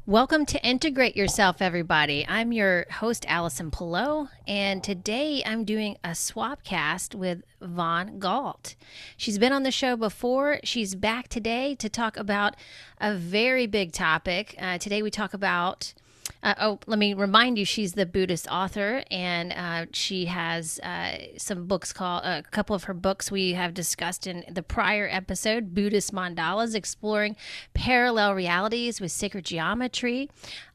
Welcome to Integrate Yourself, everybody. I'm your host, Allison Pelot, and today I'm doing a swap cast with Galt. She's been on the show before. She's back today to talk about a very big topic. Today we talk about let me remind you, she's the Buddhist author, and she has some books called, a couple of her books we have discussed in the prior episode, Buddhist Mandalas, Exploring Parallel Realities with Sacred Geometry.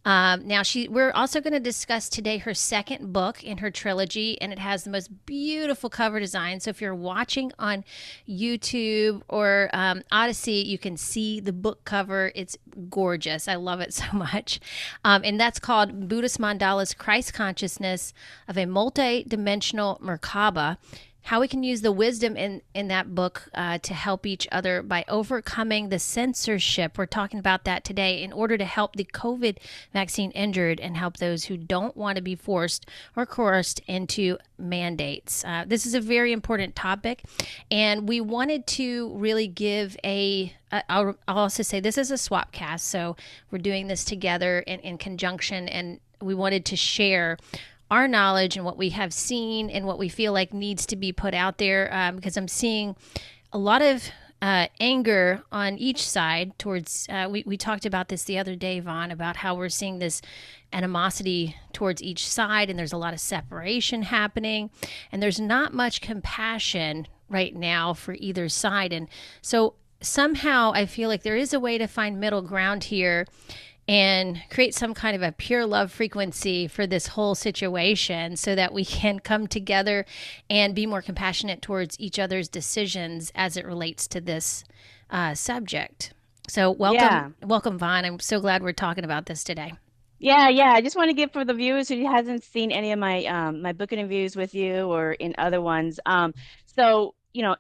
We're also going to discuss today her second book in her trilogy, and it has the most beautiful cover design. So if you're watching on YouTube or Odyssey, you can see the book cover. It's gorgeous. I love it so much. And that's called Buddhist Mandalas, Christ Consciousness of a Multidimensional Merkabah. How we can use the wisdom in that book to help each other by overcoming the censorship. We're talking about that today in order to help the COVID vaccine injured and help those who don't want to be forced or coerced into mandates. This is a very important topic, and we wanted to really give I'll also say this is a swap cast, so we're doing this together in conjunction, and we wanted to share our knowledge and what we have seen and what we feel like needs to be put out there, because I'm seeing a lot of anger on each side towards, we talked about this the other day, Vaughn, about how we're seeing this animosity towards each side, and there's a lot of separation happening, and there's not much compassion right now for either side. And so somehow I feel like there is a way to find middle ground here and create some kind of a pure love frequency for this whole situation so that we can come together and be more compassionate towards each other's decisions as it relates to this subject. So welcome, Vaughn. I'm so glad we're talking about this today. Yeah. I just want to give for the viewers who hasn't seen any of my my book interviews with you or in other ones.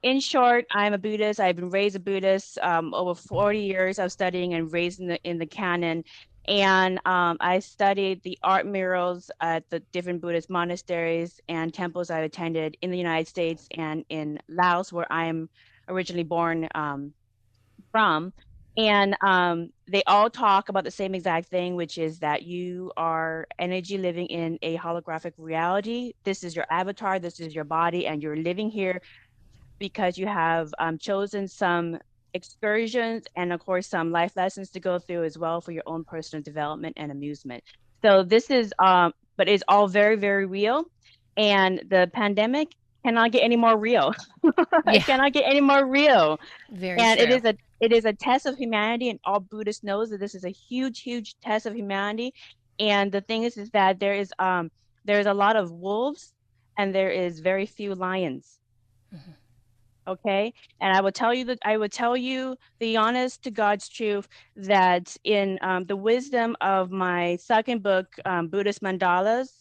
In short, I'm a Buddhist. I've been raised a Buddhist over 40 years of studying and raised in the canon. And I studied the art murals at the different Buddhist monasteries and temples I've attended in the United States and in Laos, where I'm originally born from. And they all talk about the same exact thing, which is that you are energy living in a holographic reality. This is your avatar, this is your body, and you're living here because you have chosen some excursions and, of course, some life lessons to go through as well for your own personal development and amusement. So this is, but it's all very, very real. And the pandemic cannot get any more real. It cannot get any more real. Very and true. it is a test of humanity, and all Buddhists knows that this is a huge, huge test of humanity. And the thing is that there's a lot of wolves and there is very few lions. Mm-hmm. Okay. And I will tell you the honest to God's truth that in the wisdom of my second book, Buddhist Mandalas,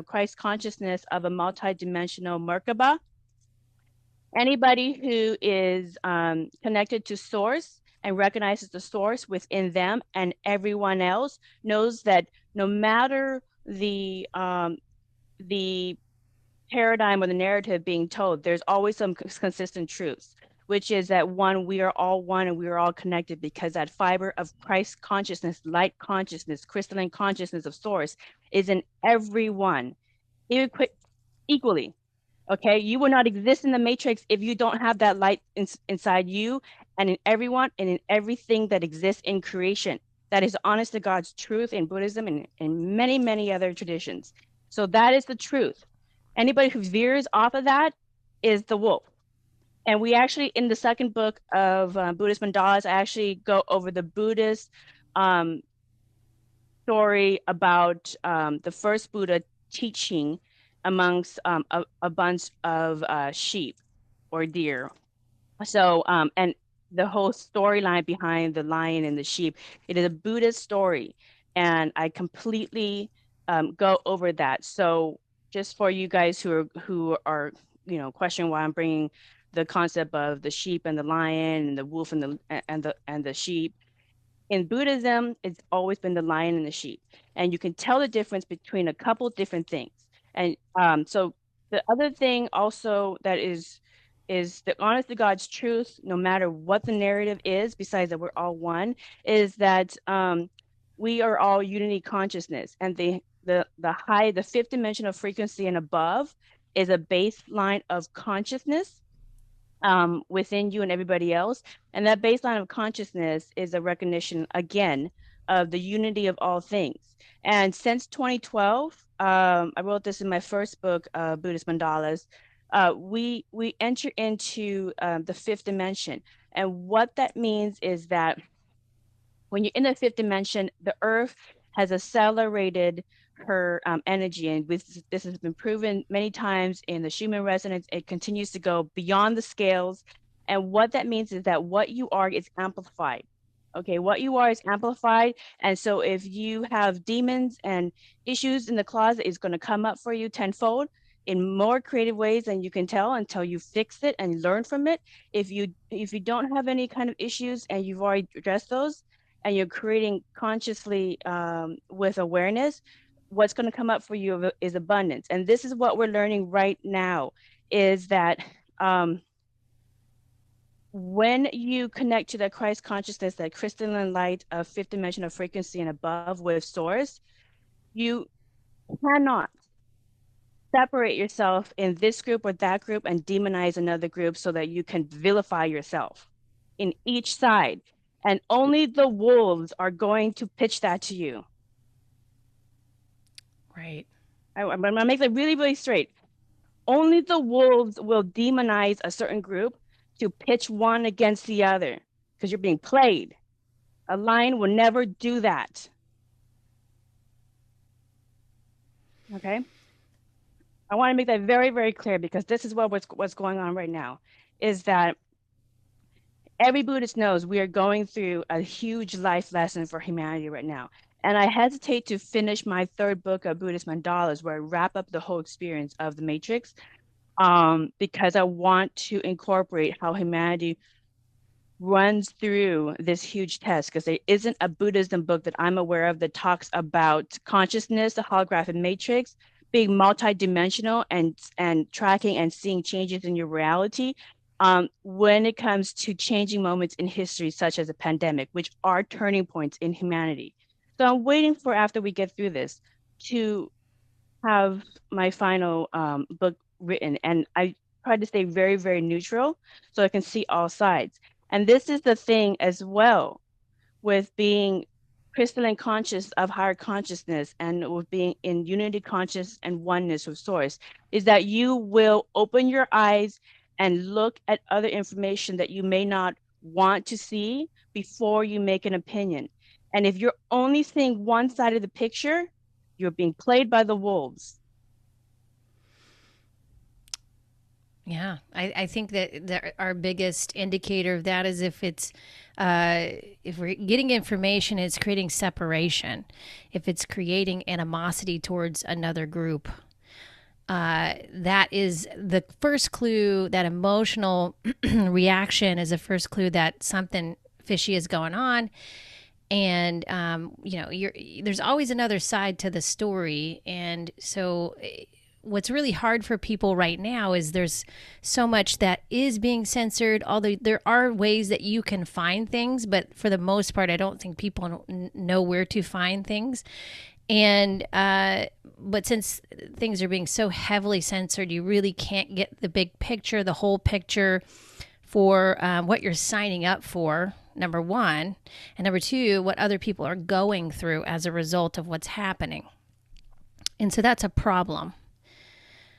Christ Consciousness of a Multidimensional Merkabah, anybody who is connected to source and recognizes the source within them and everyone else knows that no matter the paradigm or the narrative being told, there's always some consistent truths, which is that one, we are all one and we are all connected because that fiber of Christ consciousness, light consciousness, crystalline consciousness of source is in everyone equally. Okay, you will not exist in the matrix if you don't have that light inside you and in everyone and in everything that exists in creation. That is honest to God's truth in Buddhism and in many, many other traditions. So that is the truth. Anybody who veers off of that is the wolf. And we actually, in the second book of Buddhist Mandalas, I actually go over the Buddhist story about the first Buddha teaching amongst a bunch of sheep or deer. So, and the whole storyline behind the lion and the sheep, it is a Buddhist story. And I completely go over that. So just for you guys who are questioning why I'm bringing the concept of the sheep and the lion and the wolf and the sheep. In Buddhism, it's always been the lion and the sheep, and you can tell the difference between a couple different things. And so the other thing also that is is the honest to God's truth, no matter what the narrative is, besides that we're all one, is that we are all unity consciousness, and the fifth dimension of frequency and above is a baseline of consciousness within you and everybody else. And that baseline of consciousness is a recognition, again, of the unity of all things. And since 2012, I wrote this in my first book, Buddhist Mandalas. We enter into the fifth dimension. And what that means is that when you're in the fifth dimension, the earth has accelerated her energy. And this has been proven many times in the Schumann resonance. It continues to go beyond the scales. And what that means is that what you are is amplified. Okay, what you are is amplified. And so if you have demons and issues in the closet, it's going to come up for you tenfold in more creative ways than you can tell until you fix it and learn from it. If you don't have any kind of issues and you've already addressed those, and you're creating consciously with awareness, what's going to come up for you is abundance. And this is what we're learning right now, is that when you connect to that Christ consciousness, that crystalline light of fifth dimensional frequency and above with source, you cannot separate yourself in this group or that group and demonize another group so that you can vilify yourself in each side. And only the wolves are going to pitch that to you. Right. I'm going to make that really, really straight. Only the wolves will demonize a certain group to pitch one against the other because you're being played. A lion will never do that. Okay? I want to make that very, very clear because this is what's going on right now, is that every Buddhist knows we are going through a huge life lesson for humanity right now. And I hesitate to finish my third book of Buddhist Mandalas, where I wrap up the whole experience of the Matrix, because I want to incorporate how humanity runs through this huge test, because there isn't a Buddhism book that I'm aware of that talks about consciousness, the holographic matrix, being multidimensional and tracking and seeing changes in your reality when it comes to changing moments in history, such as a pandemic, which are turning points in humanity. So I'm waiting for, after we get through this, to have my final book written. And I try to stay very, very neutral so I can see all sides. And this is the thing as well with being crystalline conscious of higher consciousness and with being in unity conscious and oneness with source, is that you will open your eyes and look at other information that you may not want to see before you make an opinion. And if you're only seeing one side of the picture, you're being played by the wolves. Yeah, I think that our biggest indicator of that is if we're getting information, it's creating separation. If it's creating animosity towards another group, that is the first clue. That emotional reaction is the first clue that something fishy is going on. And there's always another side to the story, and so what's really hard for people right now is there's so much that is being censored, although there are ways that you can find things, but for the most part I don't think people know where to find things. And but since things are being so heavily censored, you really can't get the big picture, the whole picture for what you're signing up for, number one, and number two, what other people are going through as a result of what's happening. And so that's a problem.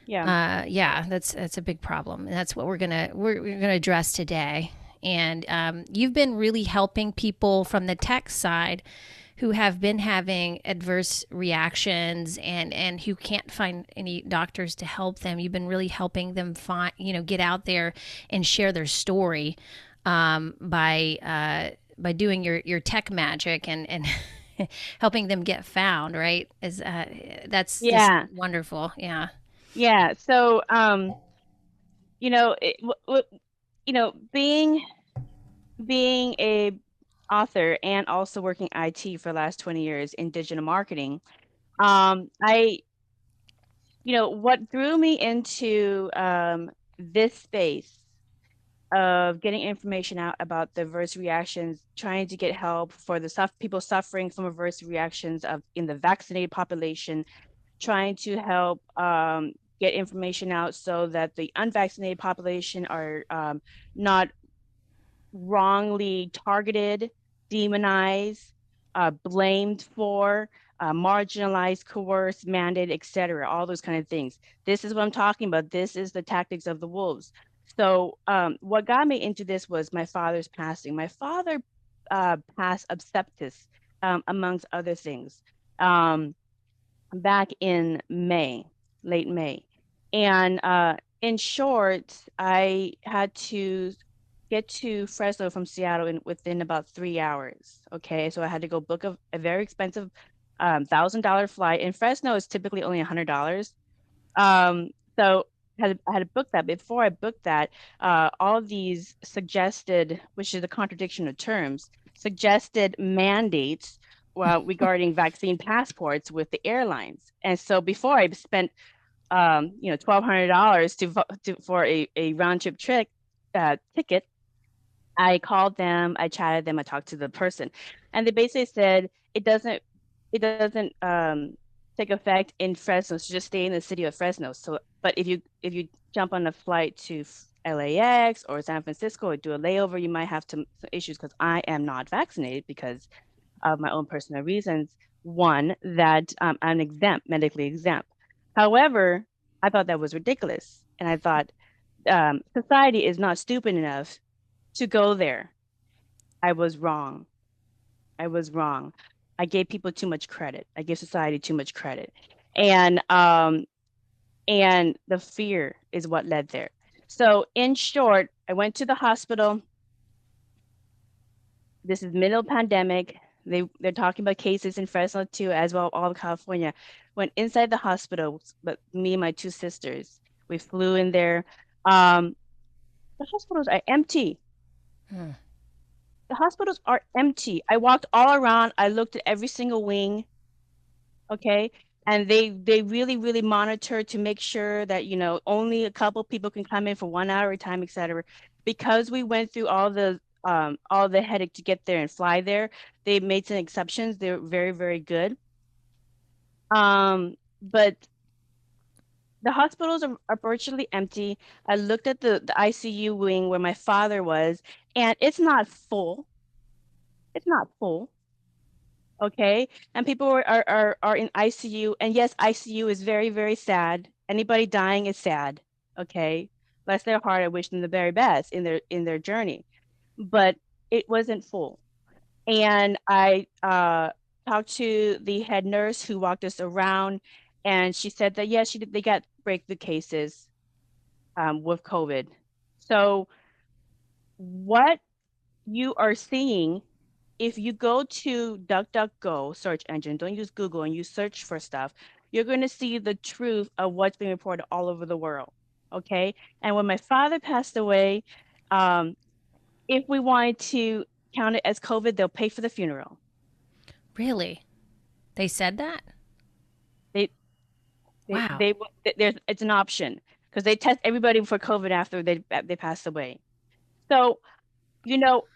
Yeah, that's a big problem, and that's what we're gonna address today. And you've been really helping people from the tech side who have been having adverse reactions and who can't find any doctors to help them. You've been really helping them get out there and share their story by doing your tech magic and helping them get found. Right? That's just wonderful. Yeah. Yeah. So, being a author and also working IT for the last 20 years in digital marketing, what drew me into this space of getting information out about the adverse reactions, trying to get help for the people suffering from adverse reactions of in the vaccinated population, trying to help get information out so that the unvaccinated population are not wrongly targeted, demonized, blamed for, marginalized, coerced, mandated, etc. All those kind of things. This is what I'm talking about. This is the tactics of the wolves. So what got me into this was my father's passing. My father passed of sepsis, amongst other things, back in May, late May. And in short, I had to get to Fresno from Seattle within about 3 hours. Okay, so I had to go book a very expensive $1,000 flight. In Fresno, is typically only $100. Um, so I had to book that. Before I booked that, all of these suggested, which is a contradiction of terms, suggested mandates regarding vaccine passports with the airlines. And so before I spent, $1,200 for a round trip trick ticket, I called them, I chatted them, I talked to the person, and they basically said it doesn't take effect in Fresno, so just stay in the city of Fresno. So, but if you jump on a flight to LAX or San Francisco or do a layover, you might have some issues because I am not vaccinated because of my own personal reasons. One, that I'm exempt, medically exempt. However, I thought that was ridiculous, and I thought society is not stupid enough to go there. I was wrong. I was wrong. I gave people too much credit. I gave society too much credit. And and the fear is what led there. So in short, I went to the hospital. This is middle pandemic. They're talking about cases in Fresno too, as well all of California. Went inside the hospital, but me and my two sisters, we flew in there. Um, the hospitals are empty. Hmm. The hospitals are empty. I walked all around. I looked at every single wing, okay? And they really, really monitor to make sure that, only a couple people can come in for 1 hour at a time, et cetera. Because we went through all the headache to get there and fly there, they made some exceptions. They're very, very good. But the hospitals are virtually empty. I looked at the ICU wing where my father was, and it's not full. It's not full. Okay, and people are in ICU, and yes, ICU is very, very sad. Anybody dying is sad. Okay, bless their heart. I wish them the very best in their journey, but it wasn't full. And I talked to the head nurse who walked us around, and she said that yes, they got breakthrough cases with COVID. So what you are seeing, if you go to DuckDuckGo search engine, don't use Google, and you search for stuff, you're going to see the truth of what's being reported all over the world. Okay. And when my father passed away, um, if we wanted to count it as COVID, they'll pay for the funeral. Really? They said that? They, they, Wow. they, it's an option because they test everybody for COVID after they pass away. So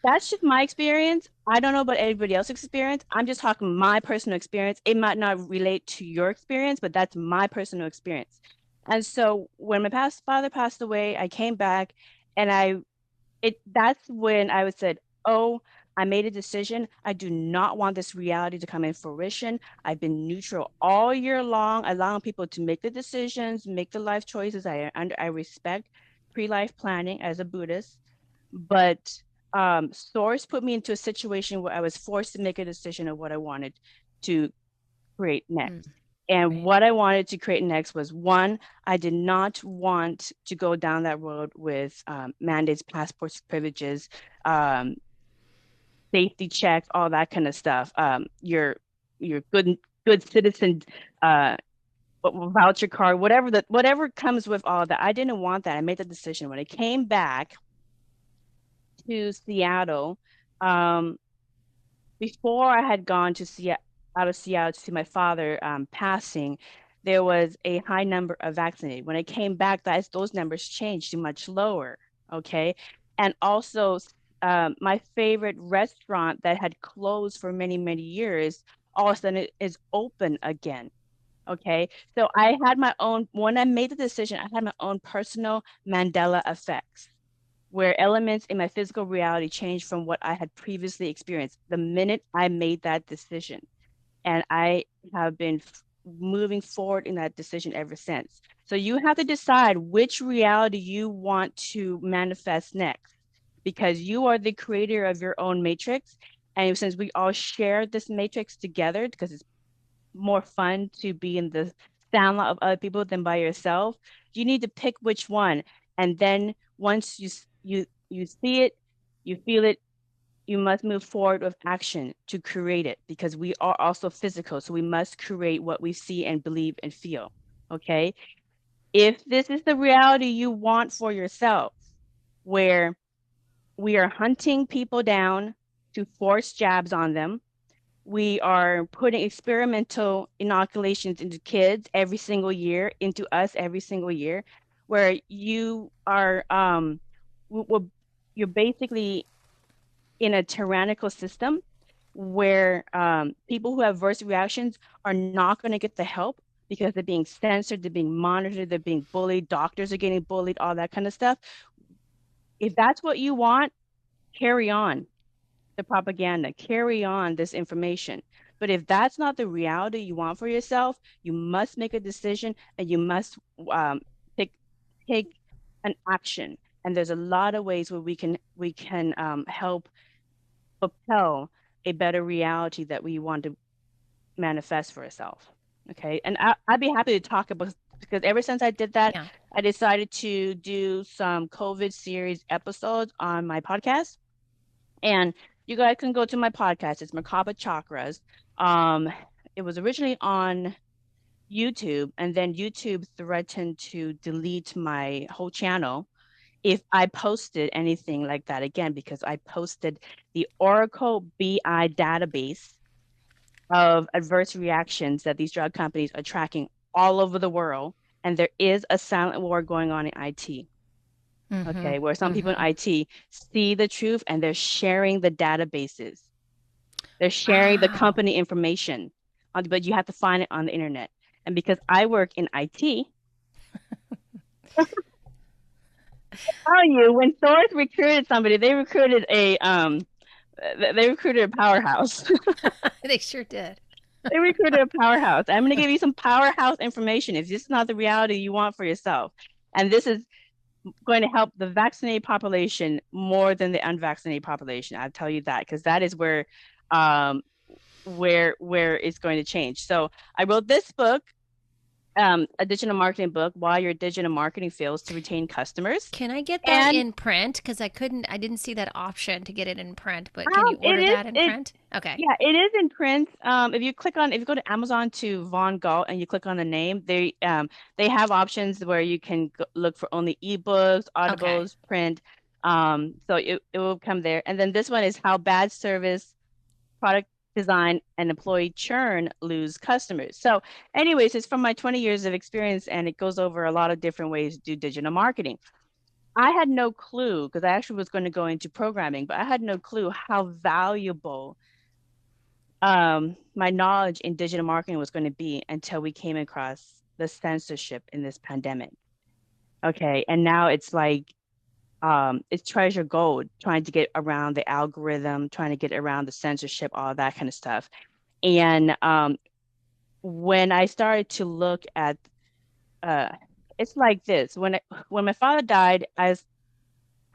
that's just my experience. I don't know about everybody else's experience. I'm just talking my personal experience. It might not relate to your experience, but that's my personal experience. And so when my past father passed away, I came back and that's when I was said, oh, I made a decision. I do not want this reality to come in fruition. I've been neutral all year long, allowing people to make the decisions, make the life choices. I respect pre-life planning as a Buddhist, but Source put me into a situation where I was forced to make a decision of what I wanted to create Mm, next. And right. what I wanted to create next was one, I did not want to go down that road with mandates, passports, privileges, um, safety checks, all that kind of stuff. Your good citizen uh, voucher card, whatever comes with all that. I didn't want that. I made the decision when I came back to Seattle. Um, Before I had gone to out of Seattle to see my father passing, there was a high number of vaccinated. When I came back, those numbers changed to much lower. Okay. And also, my favorite restaurant that had closed for many, many years, all of a sudden it is open again. Okay. So I had my own, when I made the decision, I had my own personal Mandela effects where elements in my physical reality changed from what I had previously experienced the minute I made that decision. And I have been moving forward in that decision ever since. So you have to decide which reality you want to manifest next because you are the creator of your own matrix. And since we all share this matrix together, because it's more fun to be in the sound of other people than by yourself, you need to pick which one. And then once you see it, you feel it, you must move forward with action to create it because we are also physical. So we must create what we see and believe and feel. Okay. If this is the reality you want for yourself, where we are hunting people down to force jabs on them, we are putting experimental inoculations into kids every single year, into us every single year, where you are, you're basically in a tyrannical system where people who have adverse reactions are not going to get the help because they're being censored, they're being monitored, they're being bullied, doctors are getting bullied, all that kind of stuff. If that's what you want, carry on the propaganda, carry on this information. But if that's not the reality you want for yourself, you must make a decision and you must take take an action. And there's a lot of ways where we can help propel a better reality that we want to manifest for ourselves. Okay. And I'd be happy to talk about because ever since I did that, Yeah. I decided to do some COVID series episodes on my podcast. And you guys can go to my podcast. It's Merkabah Chakras. Um, it was originally on YouTube, and then YouTube threatened to delete my whole channel if I posted anything like that again, because I posted the Oracle BI database of adverse reactions that these drug companies are tracking all over the world. And there is a silent war going on in IT. Mm-hmm. Okay, where some people in Mm-hmm. IT see the truth and they're sharing the databases. They're sharing the Wow. company information, but you have to find it on the internet. And because I work in IT, tell you when Source recruited somebody, they recruited a powerhouse. They sure did. They recruited a powerhouse. I'm going to give you some powerhouse information if this is not the reality you want for yourself. And this is going to help the vaccinated population more than the unvaccinated population. I'll tell you that because that is um, where it's going to change. So I wrote this book, a digital marketing book, Why Your Digital Marketing Fails to Retain Customers. Can I get that And in print? Because I didn't see that option to get it in print, but can you it order is that in it print? Okay. yeah, it is in print. If you go to Amazon to Von Galt and you click on the name, they have options where you can look for only ebooks, Okay. audibles, print. So it will come there. And then this one is how bad service, product design, and employee churn lose customers. So, anyways, it's from my 20 years of experience, and it goes over a lot of different ways to do digital marketing. I had no clue because I actually was going to go into programming, but I had no clue how valuable my knowledge in digital marketing was going to be until we came across the censorship in this pandemic. Okay. And now it's like, it's treasure gold trying to get around the algorithm, trying to get around the censorship, all that kind of stuff. And when I started to look at, uh, it's like this. When my father died, I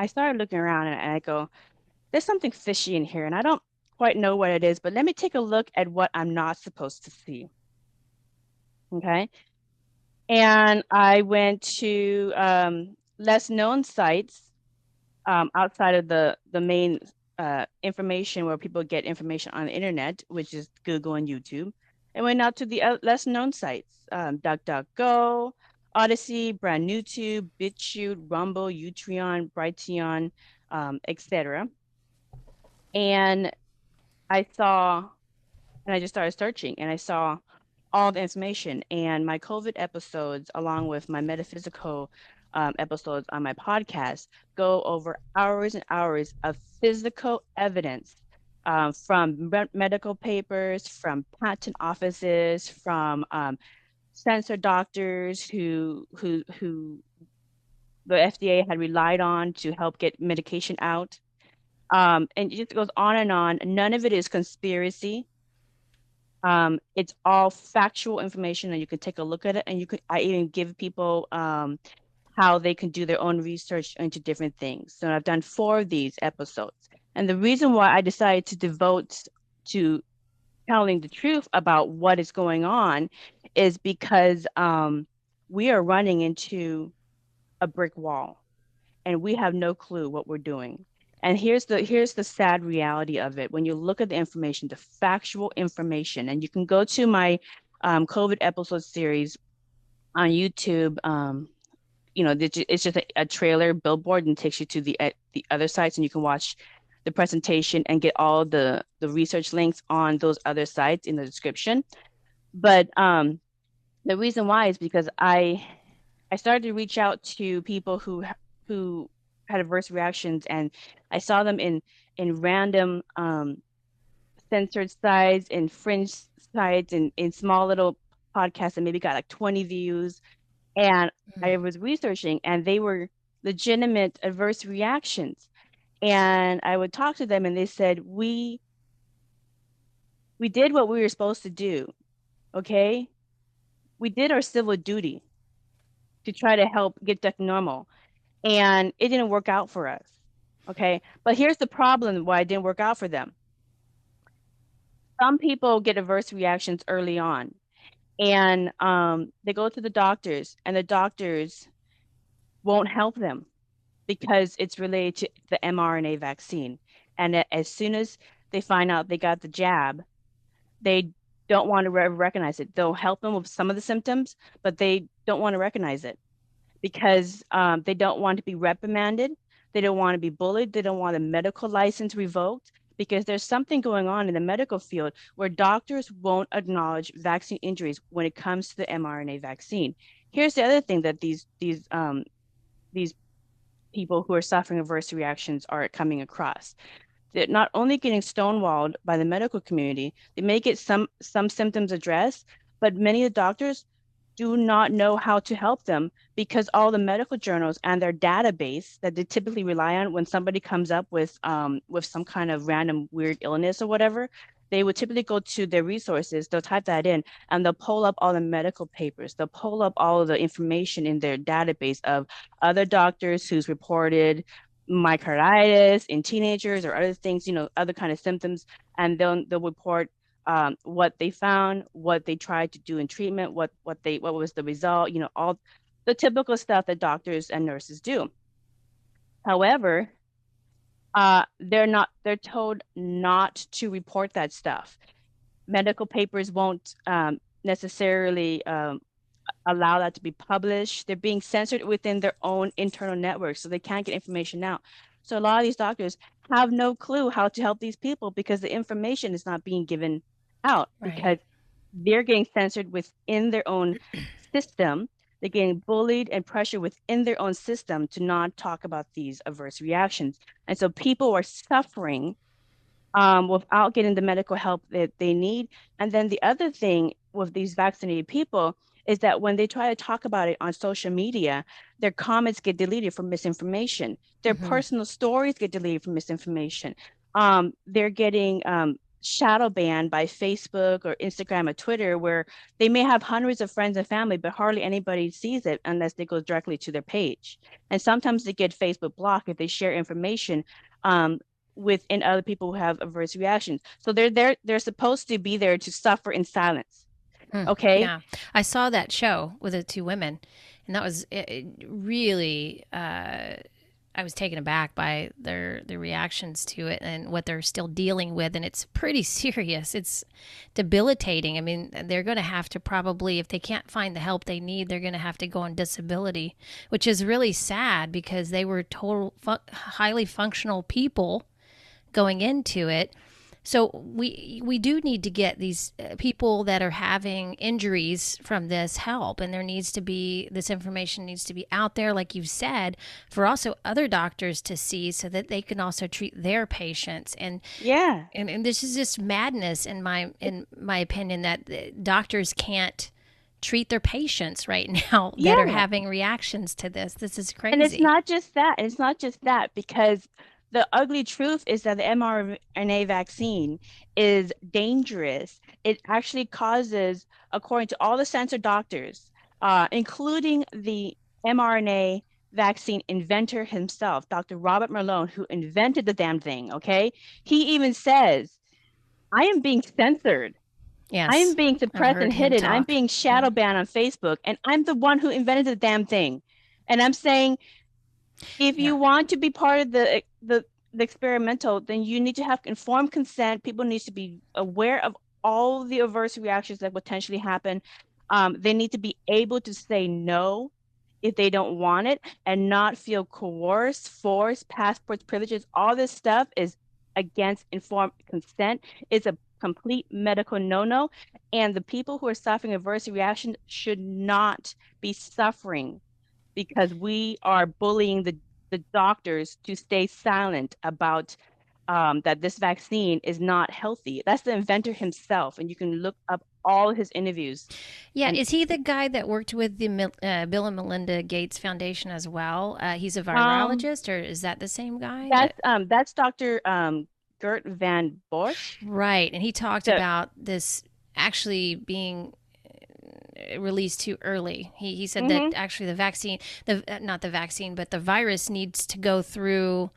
started looking around and I go, there's something fishy in here, and I don't quite know what it is, but let me take a look at what I'm not supposed to see. Okay. And I went to less known sites outside of the main information where people get information on the internet, which is Google and YouTube. And went out to the less known sites, DuckDuckGo, Odyssey, Brand New Tube, BitChute, Rumble, Utreon, Brighteon, etc. And I saw, and I just started searching, and I saw all the information and my COVID episodes, along with my metaphysical episodes on my podcast go over hours and hours of physical evidence from medical papers, from patent offices, from censor doctors who the FDA had relied on to help get medication out. And it just goes on and on. None of it is conspiracy. It's all factual information, and you can take a look at it. And I even give people how they can do their own research into different things. So I've done 4 of these episodes. And the reason why I decided to devote to telling the truth about what is going on is because we are running into a brick wall and we have no clue what we're doing. And here's the sad reality of it. When you look at the information, the factual information, and you can go to my COVID episode series on YouTube. It's just a trailer billboard and takes you to the other sites, and you can watch the presentation and get all the research links on those other sites in the description. But the reason why is because I started to reach out to people who had adverse reactions, and I saw them in random censored sites, in fringe sites, in small little podcasts that maybe got like 20 views. And I was researching, and they were legitimate adverse reactions. And I would talk to them, and they said, we did what we were supposed to do. Okay, we did our civil duty to try to help get back normal, and it didn't work out for us. Okay, but here's the problem why it didn't work out for them. Some people get adverse reactions early on, and they go to the doctors, and the doctors won't help them because it's related to the mRNA vaccine. And as soon as they find out they got the jab, they don't want to recognize it. They'll help them with some of the symptoms, but they don't want to recognize it because they don't want to be reprimanded. They don't want to be bullied. They don't want a medical license revoked because there's something going on in the medical field where doctors won't acknowledge vaccine injuries when it comes to the mRNA vaccine. Here's the other thing that these people who are suffering adverse reactions are coming across. They're not only getting stonewalled by the medical community, they may get some symptoms addressed, but many of the doctors do not know how to help them because all the medical journals and their database that they typically rely on when somebody comes up with some kind of random weird illness or whatever, they would typically go to their resources, they'll type that in, and they'll pull up all the medical papers. They'll pull up all of the information in their database of other doctors who's reported myocarditis in teenagers or other things, other kind of symptoms, and they'll report what they found, what they tried to do in treatment, what was the result, all the typical stuff that doctors and nurses do. However, they're told not to report that stuff. Medical papers won't necessarily allow that to be published. They're being censored within their own internal networks, so they can't get information out. So a lot of these doctors have no clue how to help these people because the information is not being given out because they're getting censored within their own system. They're getting bullied and pressured within their own system to not talk about these adverse reactions. And so people are suffering without getting the medical help that they need. And then the other thing with these vaccinated people is that when they try to talk about it on social media, their comments get deleted for misinformation. Their personal stories get deleted for misinformation. They're getting shadow banned by Facebook or Instagram or Twitter, where they may have hundreds of friends and family, but hardly anybody sees it unless they go directly to their page. And sometimes they get Facebook blocked if they share information within other people who have adverse reactions. So they're supposed to be there to suffer in silence. Okay. Yeah, I saw that show with the 2 women, and that was really. I was taken aback by their reactions to it and what they're still dealing with, and it's pretty serious. It's debilitating. I mean, they're going to have to probably, if they can't find the help they need, they're going to have to go on disability, which is really sad because they were highly functional people going into it. So we do need to get these people that are having injuries from this help, and there needs to be this information needs to be out there, like you said, for also other doctors to see, so that they can also treat their patients. Yeah. And this is just madness in my opinion, that doctors can't treat their patients right now that are Yeah. having reactions to this. This is And it's crazy. not just that. It's not just that because the ugly truth is that the mRNA vaccine is dangerous. It actually causes, according to all the censored doctors, including the mRNA vaccine inventor himself, Dr. Robert Malone, who invented the damn thing, okay? He even says, I am being censored. I am Yes, being I've suppressed and heard him hidden. I'm talk. being Yeah. shadow banned on Facebook, and I'm the one who invented the damn thing. And I'm saying, if Yeah. you want to be part of the experimental, then you need to have informed consent. People need to be aware of all the adverse reactions that potentially happen. They need to be able to say no if they don't want it and not feel coerced, forced, passports, privileges. All this stuff is against informed consent. It's a complete medical no-no. And the people who are suffering adverse reactions should not be suffering because we are bullying the doctors to stay silent about that this vaccine is not healthy. That's the inventor himself, and you can look up all his interviews. Yeah, And is he the guy that worked with the Bill and Melinda Gates Foundation as well? He's a um, virologist, or is that the same guy? That that's Dr. Gert van Bosch. right, and he talked The about this actually being released too early. He said that hmm actually the vaccine, the not the vaccine, but the virus needs to go through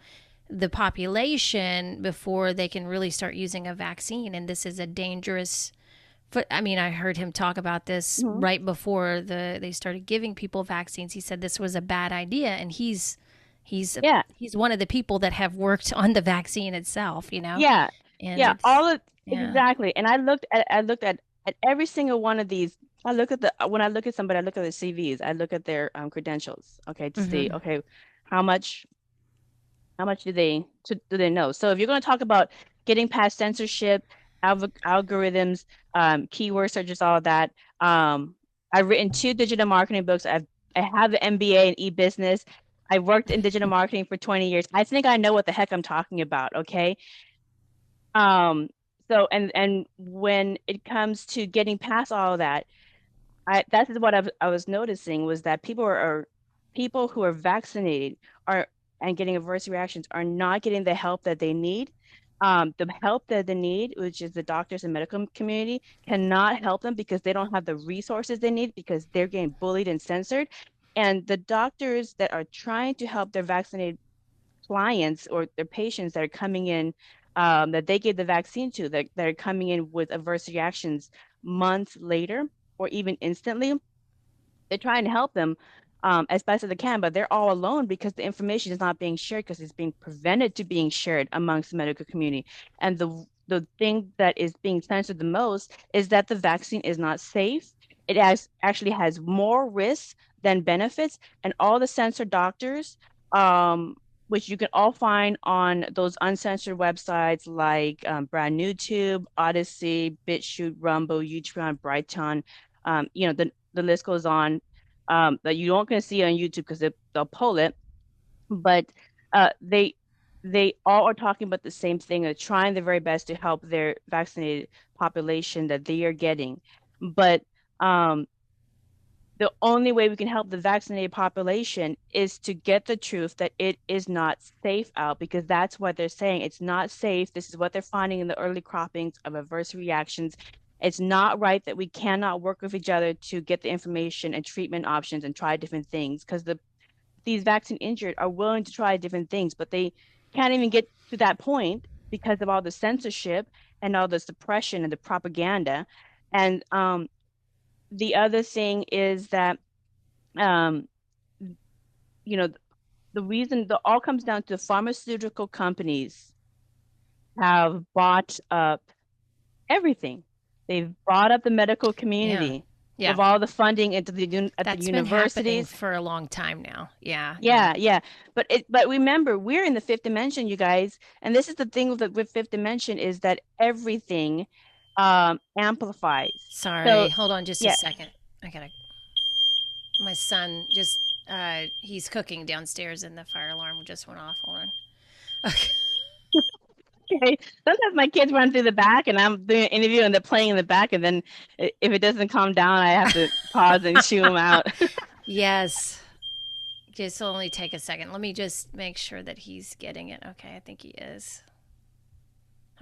the population before they can really start using a vaccine, and this is a dangerous. I mean, I heard him talk about this hmm right before they started giving people vaccines. He said this was a bad idea, and he's yeah, he's one of the people that have worked on the vaccine itself. yeah, And yeah, it's all of yeah. exactly. And I looked at every single one of these. I look at the when I look at somebody, I look at their CVs, I look at their credentials, okay, to see, Mm-hmm. okay, how much how much do they know? So if you're going to talk about getting past censorship, algorithms, keyword searches, all of that, I've written two digital marketing books. I have an MBA in e-business. I worked in digital marketing for 20 years. I think I know what the heck I'm talking about, okay? Um, and when it comes to getting past all of that, that is what I was noticing was that people who are vaccinated are and getting adverse reactions are not getting the help that they need. The help that they need, which is the doctors and medical community, cannot help them because they don't have the resources they need because they're getting bullied and censored. And the doctors that are trying to help their vaccinated clients or their patients that are coming in that they gave the vaccine to that are coming in with adverse reactions months later or even instantly, they're trying to help them as best as they can, but they're all alone because the information is not being shared because it's being prevented to being shared amongst the medical community. And the thing that is being censored the most is that the vaccine is not safe. It actually has more risks than benefits, and all the censored doctors, which you can all find on those uncensored websites like Brand New Tube, Odyssey, BitChute, Rumble, Utron, Brighton, the list goes on that you don't going to see on YouTube because they'll pull it. But they all are talking about the same thing. They're trying their very best to help their vaccinated population that they are getting. But um, the only way we can help the vaccinated population is to get the truth that it is not safe out because that's what they're saying. It's not safe. This is what they're finding in the early croppings of adverse reactions. It's not right that we cannot work with each other to get the information and treatment options and try different things because these vaccine injured are willing to try different things, but they can't even get to that point because of all the censorship and all the suppression and the propaganda. And the other thing is that um, you know, the reason the all comes down to pharmaceutical companies have bought up everything. They've bought up the medical Yeah. community. Yeah. with all the funding into at the That's been happening universities. for a long time now. Yeah, yeah. Yeah, yeah. But remember, we're in the fifth dimension, you guys. And this is the thing with fifth dimension is that everything amplifies. So Sorry. Hold on just a yeah, second. I gotta. My son just. He's cooking downstairs and the fire alarm just went off. Hold on. Okay. okay. Sometimes my kids run through the back and I'm doing an interview and they're playing in the back, and then if it doesn't calm down, I have to pause and shoo them out. Yes. Just only take a second. Let me just make sure that he's getting it. Okay, I think he is.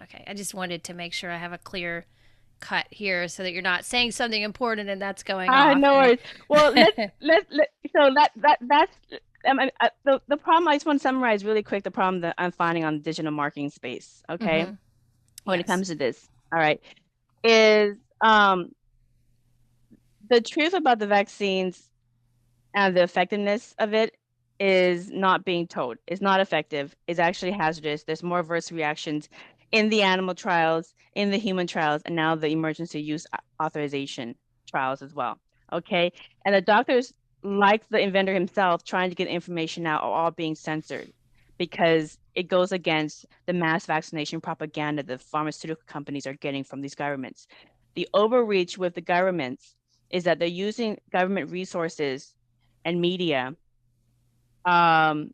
Okay, I just wanted to make sure I have a clear cut here so that you're not saying something important and that's going off. No And worries. Well, let so that's the problem. I just want to summarize really quick the problem that I'm finding on the digital marketing space. Okay, mm-hmm. when it Yes. comes to this, all right, is the truth about the vaccines and the effectiveness of it is not being told. It's not effective. It's actually hazardous. There's more adverse reactions in the animal trials, in the human trials, and now the emergency use authorization trials as well. Okay. And the doctors, like the inventor himself, trying to get information out, are all being censored because it goes against the mass vaccination propaganda the pharmaceutical companies are getting from these governments. The overreach with the governments is that they're using government resources and media um,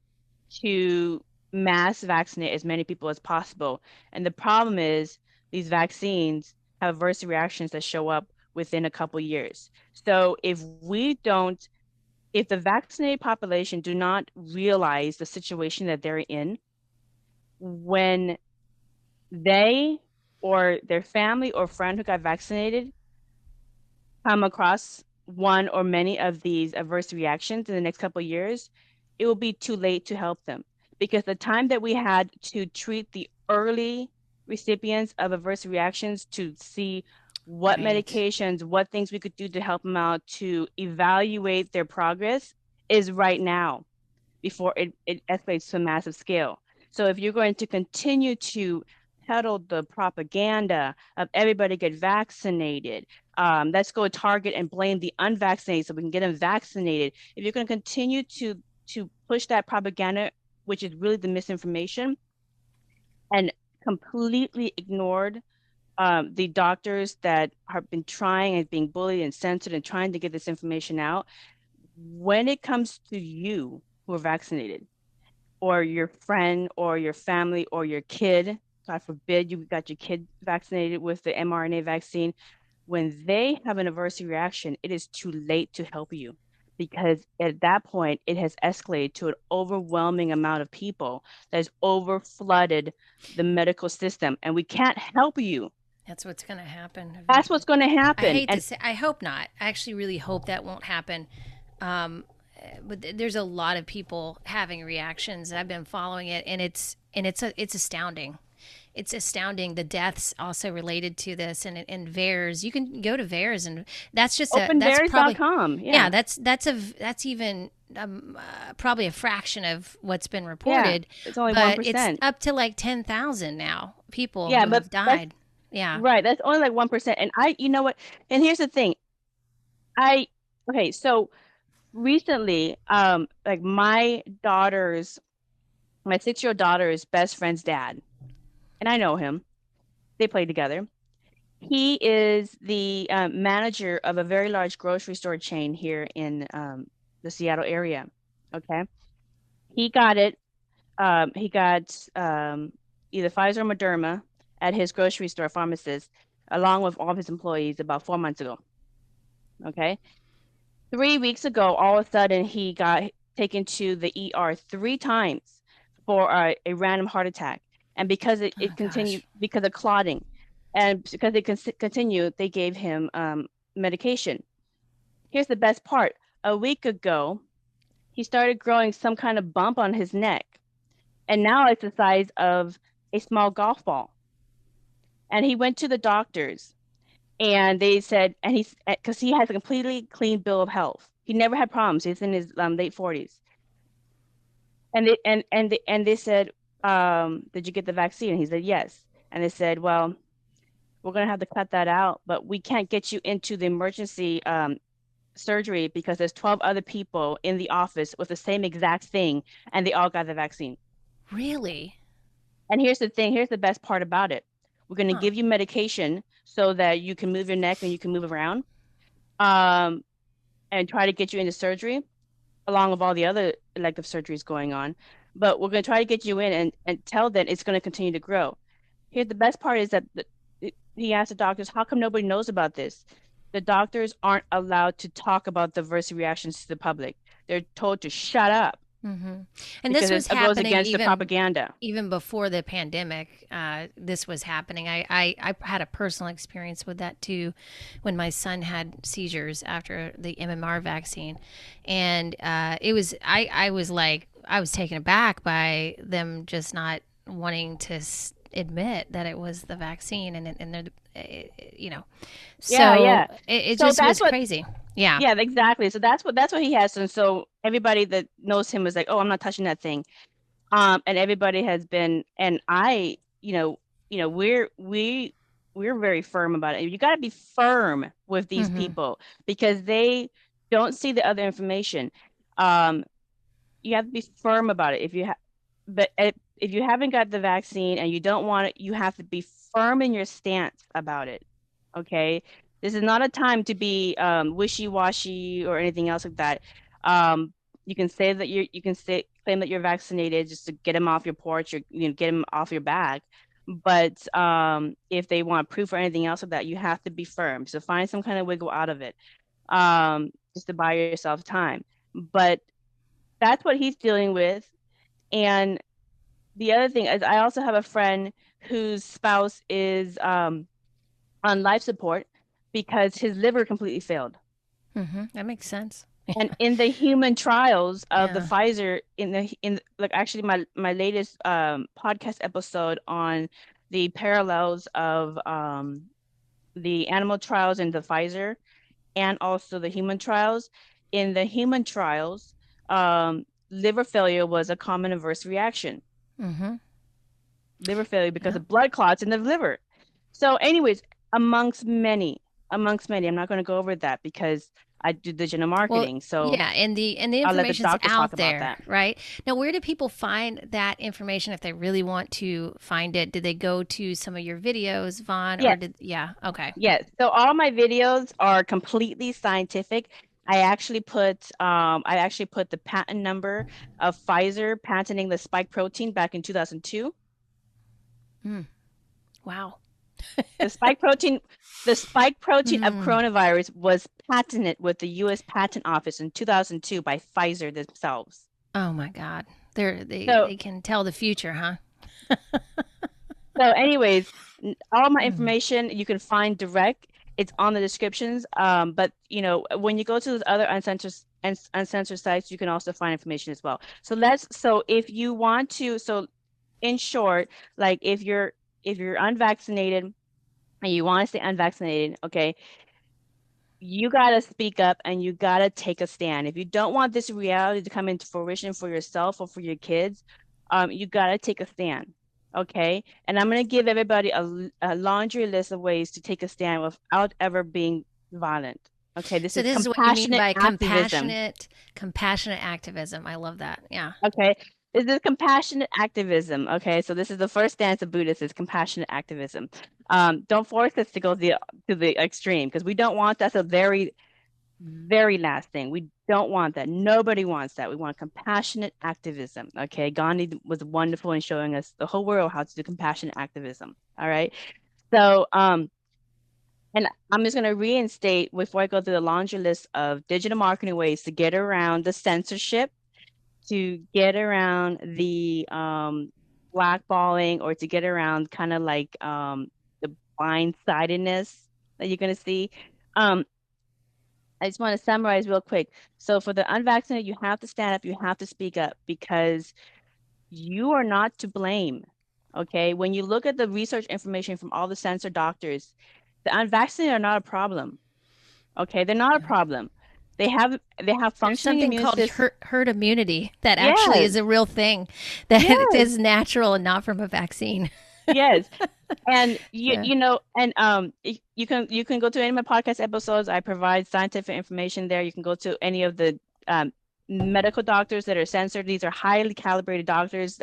to mass vaccinate as many people as possible. And the problem is these vaccines have adverse reactions that show up within a couple years. So if the vaccinated population do not realize the situation that they're in, when they or their family or friend who got vaccinated come across one or many of these adverse reactions in the next couple of years, it will be too late to help them because the time that we had to treat the early recipients of adverse reactions to see what Right. medications, what things we could do to help them out to evaluate their progress is right now before it escalates to a massive scale. So if you're going to continue to peddle the propaganda of everybody get vaccinated, let's go target and blame the unvaccinated so we can get them vaccinated. If you're going to continue to push that propaganda, which is really the misinformation, and completely ignored the doctors that have been trying and being bullied and censored and trying to get this information out, when it comes to you who are vaccinated, or your friend or your family or your kid, God forbid you got your kid vaccinated with the mRNA vaccine, when they have an adverse reaction, it is too late to help you because at that point it has escalated to an overwhelming amount of people that has over flooded the medical system and we can't help you. That's what's going to happen That's eventually. what's going to I happen. hate to And say, I hope not. I actually really hope that won't happen. Um, but there's a lot of people having reactions. I've been following it, and it's astounding. It's astounding. The deaths also related to this, and VAERS. You can go to VAERS, and that's probably openvaries.com. yeah. Yeah. That's even probably a fraction of what's been Yeah. reported, It's only but it's 1%. up to like 10,000 now people Yeah, who but have that's died. Yeah. right. That's only like 1%. And you know what? And here's the thing. I, okay, so recently, like my 6-year-old daughter's best friend's dad, and I know him. They play together. He is the manager of a very large grocery store chain here in the Seattle area. Okay. He got it. He got either Pfizer or Moderna at his grocery store pharmacist, along with all of his employees about 4 months ago. Okay. 3 weeks ago, all of a sudden, he got taken to the ER 3 times for a random heart attack. And because Oh it continued, gosh. because of clotting, and because it continued, they gave him medication. Here's the best part. A week ago, he started growing some kind of bump on his neck. And now it's the size of a small golf ball. And he went to the doctors and they said, and because he has a completely clean bill of health. He never had problems. He's in his late 40s. And they said, did you get the vaccine? And he said, yes. And they said, well, we're going to have to cut that out, but we can't get you into the emergency surgery because there's 12 other people in the office with the same exact thing, and they all got the vaccine. Really? And here's the thing, here's the best part about it. We're going to Huh. give you medication so that you can move your neck and you can move around, um, and try to get you into surgery along with all the other elective surgeries going on. But we're going to try to get you in and tell them it's going to continue to grow. Here's the best part is that he asked the doctors, how come nobody knows about this? The doctors aren't allowed to talk about the adverse reactions to the public. They're told to shut up Mm-hmm. And because this was it goes happening against the propaganda. even before the pandemic. This was happening. I had a personal experience with that too, when my son had seizures after the MMR vaccine, and I was like I was taken aback by them just not wanting to admit that it was the vaccine, and they're you know, Yeah, so yeah. it So just was that's what, crazy. Yeah. yeah, exactly. So that's what he has. And so everybody that knows him was like, oh, I'm not touching that thing. And everybody has been, and we're very firm about it. You got to be firm with these Mm-hmm. people because they don't see the other information. Um, you have to be firm about it. If you haven't got the vaccine and you don't want it, you have to be firm in your stance about it. Okay, this is not a time to be wishy-washy or anything else like that. Um, you can say that you can say claim that you're vaccinated just to get them off your porch or get them off your back. But if they want proof or anything else of that, you have to be firm. So find some kind of wiggle out of it, just to buy yourself time. But that's what he's dealing with. And the other thing is, I also have a friend whose spouse is on life support because his liver completely failed. Mm-hmm. That makes sense. And in the human trials of the Yeah. Pfizer, in like actually my latest podcast episode on the parallels of the animal trials and the Pfizer and also the human trials. In the human trials, liver failure was a common adverse reaction. Mm-hmm. Liver failure because Yeah. of blood clots in the liver. So, anyways, amongst many, I'm not going to go over that because I do digital Well, marketing. So yeah, and the I'll let the information's doctors talk out about there, that. right? Now, where do people find that information if they really want to find it? Did they go to some of your videos, Vaughn, or Yes, did yeah, okay. yes. So all my videos are completely scientific. I actually put the patent number of Pfizer patenting the spike protein back in 2002. Mm, wow. The spike protein, the spike protein of Mm, coronavirus was patented with the U.S. Patent Office in 2002 by Pfizer themselves. oh my God. They So, they can tell the future, huh? anyways, all my Mm. information you can find direct. It's on the descriptions. But when you go to those other uncensored sites, you can also find information as well. So if you want to, so in short, like if you're unvaccinated and you want to stay unvaccinated, okay, you got to speak up and you got to take a stand. If you don't want this reality to come into fruition for yourself or for your kids, you got to take a stand. Okay. And I'm going to give everybody a laundry list of ways to take a stand without ever being violent. Okay. This So is this is what you mean compassionate by activism. compassionate activism. I love that. Yeah. Okay. This is compassionate activism. Okay. So this is the first stance of Buddhists is compassionate activism. Don't force us to go to the extreme because we don't want that's a very very last thing. We don't want that. Nobody wants that. We want compassionate activism. Okay. Gandhi was wonderful in showing us the whole world how to do compassionate activism. All right. So, and I'm just going to reinstate before I go through the laundry list of digital marketing ways to get around the censorship, to get around the blackballing, or to get around kind of like the blindsidedness that you're going to see. Um, I just want to summarize real quick. So for the unvaccinated, you have to stand up, you have to speak up because you are not to blame. Okay. When you look at the research information from all the censored doctors, the unvaccinated are not a problem. Okay. They're not a Yeah. problem. They have There's functioning something immune called system. herd immunity that actually Yes. is a real thing that Yes. is natural and not from a vaccine. Yes. And Yeah. you can go to any of my podcast episodes. I provide scientific information there. You can go to any of the um, medical doctors that are censored. These are highly calibrated doctors,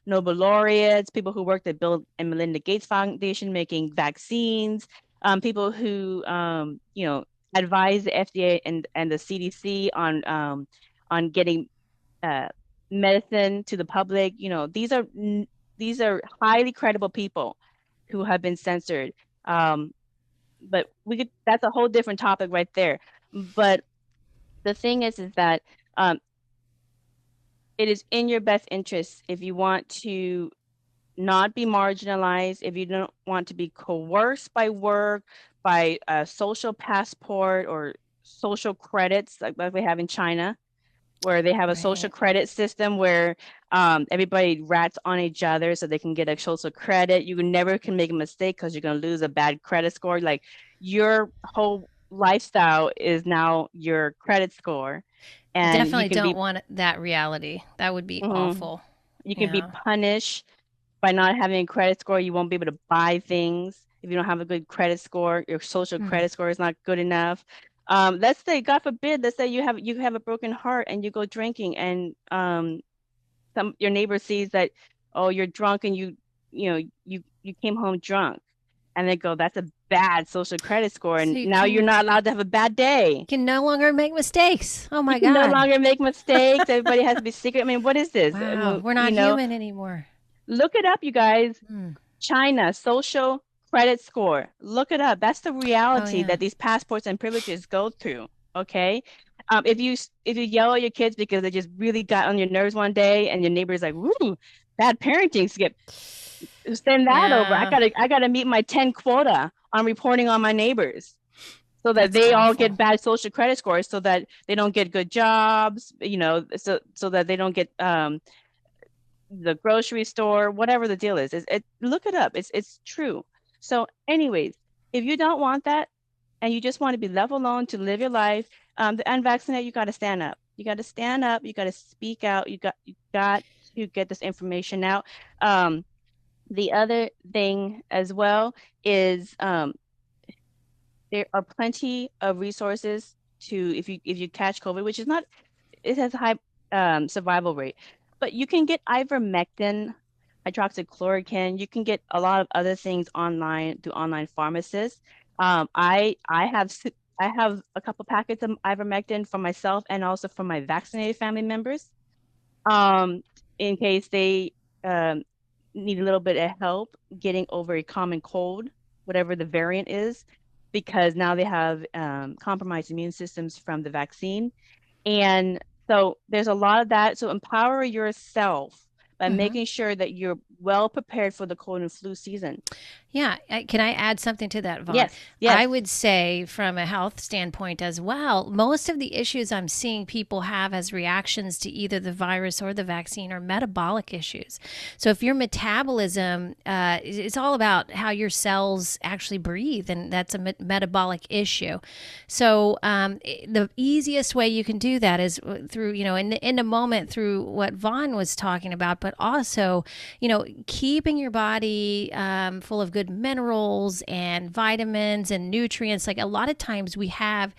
Nobel laureates, people who worked at Bill and Melinda Gates Foundation making vaccines, people who advise the FDA and the CDC on getting uh, medicine to the public. These are highly credible people who have been censored. Um, but we could that's a whole different topic right there. But the thing is that um, it is in your best interest if you want to not be marginalized, if you don't want to be coerced by work, by a social passport or social credits like we have in China, where they have a social Right. credit system where everybody rats on each other so they can get a social credit. You never can make a mistake because you're going to lose a bad credit score. Like your whole lifestyle is now your credit score, I and definitely don't want that reality. That would be mhm, awful. you can be Yeah. punished by not having a credit score. You won't be able to buy things if you don't have a good credit score. Your social Hmm. credit score is not good enough. Let's say, God forbid, let's say you have a broken heart and you go drinking, and your neighbor sees that, oh, you're drunk, and you came home drunk, and they go, that's a bad social credit score, So and you now you're not allowed to have a bad day. can no longer make mistakes. Oh You my can no God. longer make mistakes. Everybody has to be secret. I mean, what is this? Wow. We're not human anymore. Look it up, you guys. Hmm. China social credit score. Look it up. That's the Oh reality yeah. that these passports and privileges go through. Okay. If you yell at your kids because they just really got on your nerves one day, and your neighbor's like, "Woo, bad parenting," skip, send that over. Yeah. I gotta meet my 10 quota on reporting on my neighbors so that That's they all awful. get bad social credit scores, so that they don't get good jobs. So that they don't get the grocery store, whatever the deal is. Look it up. It's true. So, anyways, if you don't want that and you just want to be left alone to live your life, the unvaccinated, you got to stand up. You got to stand up. You got to speak out. You got to get this information out. Um, the other thing as well is there are plenty of resources to if you catch COVID, which is not it has a high survival rate. But you can get ivermectin, hydroxychloroquine. You can get a lot of other things online through online pharmacists. I have a couple packets of ivermectin for myself and also for my vaccinated family members, um, in case they um, need a little bit of help getting over a common cold, whatever the variant is, because now they have compromised immune systems from the vaccine. And so there's a lot of that. So empower yourself by Hmm. making sure that you're well prepared for the cold and flu season. Yeah. Can I add something to that, Vaughn? Yes, I yes. would say, from a health standpoint as well, most of the issues I'm seeing people have as reactions to either the virus or the vaccine are metabolic issues. So, if your metabolism, it's all about how your cells actually breathe, and that's a metabolic issue. So, the easiest way you can do that is through, in a moment, through what Vaughn was talking about, but also, keeping your body full of good minerals and vitamins and nutrients. Like a lot of times we have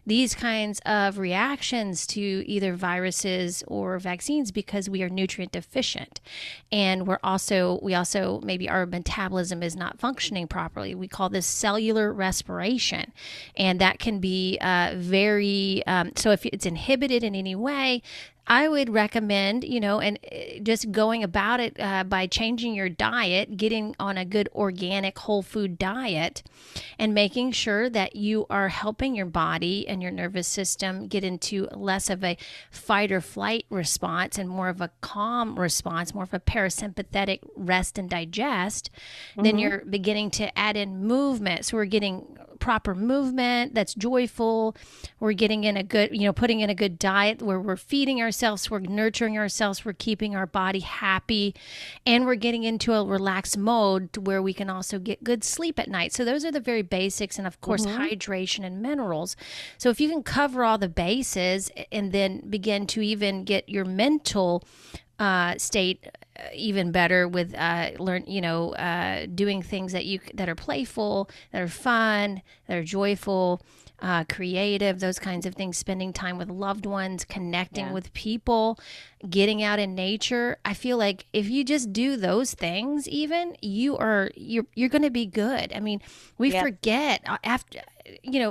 these kinds of reactions to either viruses or vaccines because we are nutrient deficient, and we also maybe our metabolism is not functioning properly. We call this cellular respiration, and that can be very so if it's inhibited in any way, I would recommend, and just going about it by changing your diet, getting on a good organic whole food diet, and making sure that you are helping your body and your nervous system get into less of a fight or flight response and more of a calm response, more of a parasympathetic rest and digest. Then Mm-hmm. you're beginning to add in movement. So we're getting proper movement that's joyful. We're getting in a good, putting in a good diet where we're feeding ourselves, we're nurturing ourselves, we're keeping our body happy, and we're getting into a relaxed mode to where we can also get good sleep at night. So those are the very basics, and of course, Mm-hmm. hydration and minerals. So if you can cover all the bases and then begin to even get your mental state even better with doing things that are playful, that are fun, that are joyful, creative, those kinds of things, spending time with loved ones, connecting Yeah. with people, getting out in nature. I feel like if you just do those things, even you're going to be good. I mean, we Yep. forget after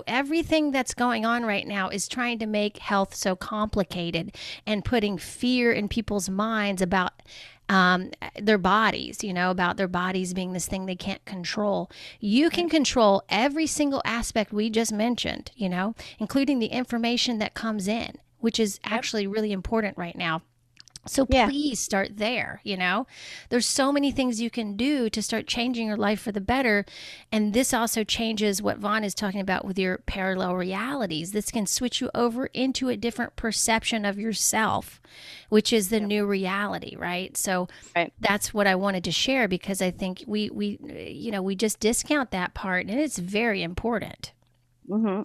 everything that's going on right now is trying to make health so complicated and putting fear in people's minds about their bodies, about their bodies being this thing they can't control. You can Yep. control every single aspect we just mentioned, including the information that comes in, which is Yep. actually really important right now. So Yeah. please start there. There's so many things you can do to start changing your life for the better. And this also changes what Vaughn is talking about with your parallel realities. This can switch you over into a different perception of yourself, which is the Yep. new reality, right? So Right. that's what I wanted to share, because I think we just discount that part, and it's very important.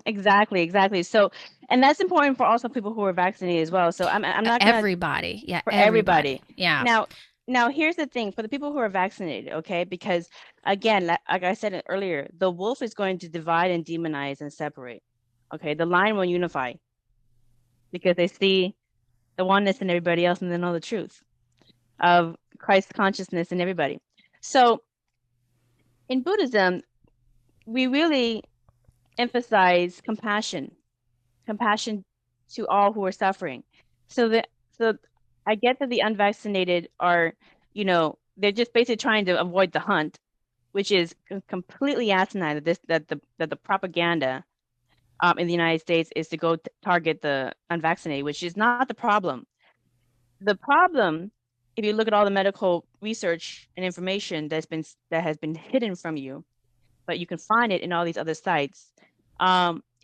Exactly, exactly. So, and that's important for also people who are vaccinated as well. So I'm not gonna Everybody. Yeah, for everybody. everybody. Yeah. Now, now here's the thing for the people who are vaccinated, okay? Because again, like I said earlier, the wolf is going to divide and demonize and separate. Okay, the lion will unify because they see the oneness in everybody else and they know the truth of Christ consciousness in everybody. So in Buddhism, we really emphasize compassion to all who are suffering. So I get that the unvaccinated are, they're just basically trying to avoid the hunt, which is completely asinine. That the propaganda in the United States is to go target the unvaccinated, which is not the problem. The problem, if you look at all the medical research and information that has been hidden from you, but you can find it in all these other sites,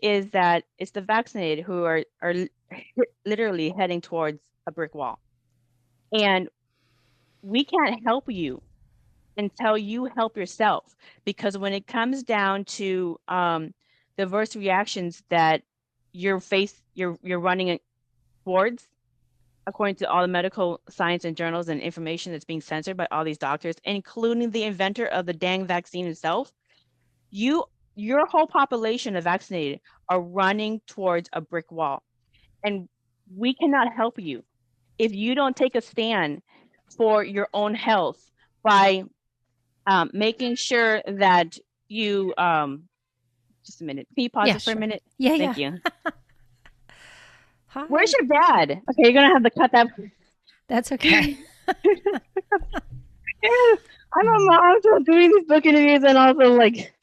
is that it's the vaccinated who are literally heading towards a brick wall. And we can't help you until you help yourself, because when it comes down to diverse reactions that you're running towards, according to all the medical science and journals and information that's being censored by all these doctors, including the inventor of the dang vaccine himself, you your whole population of vaccinated are running towards a brick wall. And we cannot help you if you don't take a stand for your own health by making sure that you just a minute. Can you pause Yeah, it for a sure. minute? Yeah, yeah. Thank you. Where's Hi. your dad? Okay, you're gonna have to cut that. That's okay. I'm a mom, so doing these book interviews and also like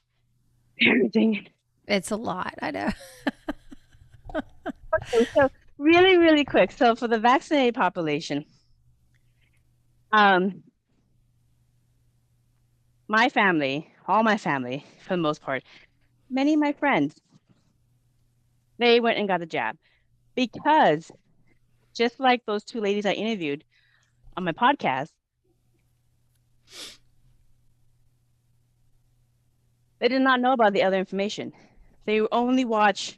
parenting. It's a lot. I know. Okay, so really, really quick. So for the vaccinated population, um, my family, all my family, for the most part, many of my friends, they went and got the jab because just like those two ladies I interviewed on my podcast, they did not know about the other information. They only watch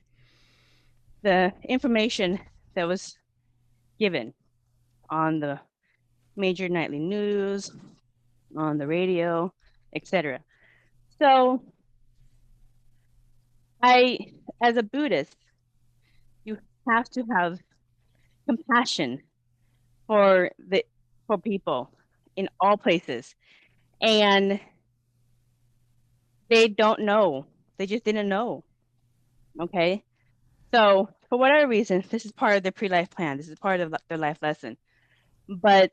the information that was given on the major nightly news, on the radio, etc. So I, as a Buddhist, you have to have compassion for the for people in all places, and they don't know. They just didn't know. Okay, so for whatever reason, this is part of their pre-life plan. This is part of their life lesson. But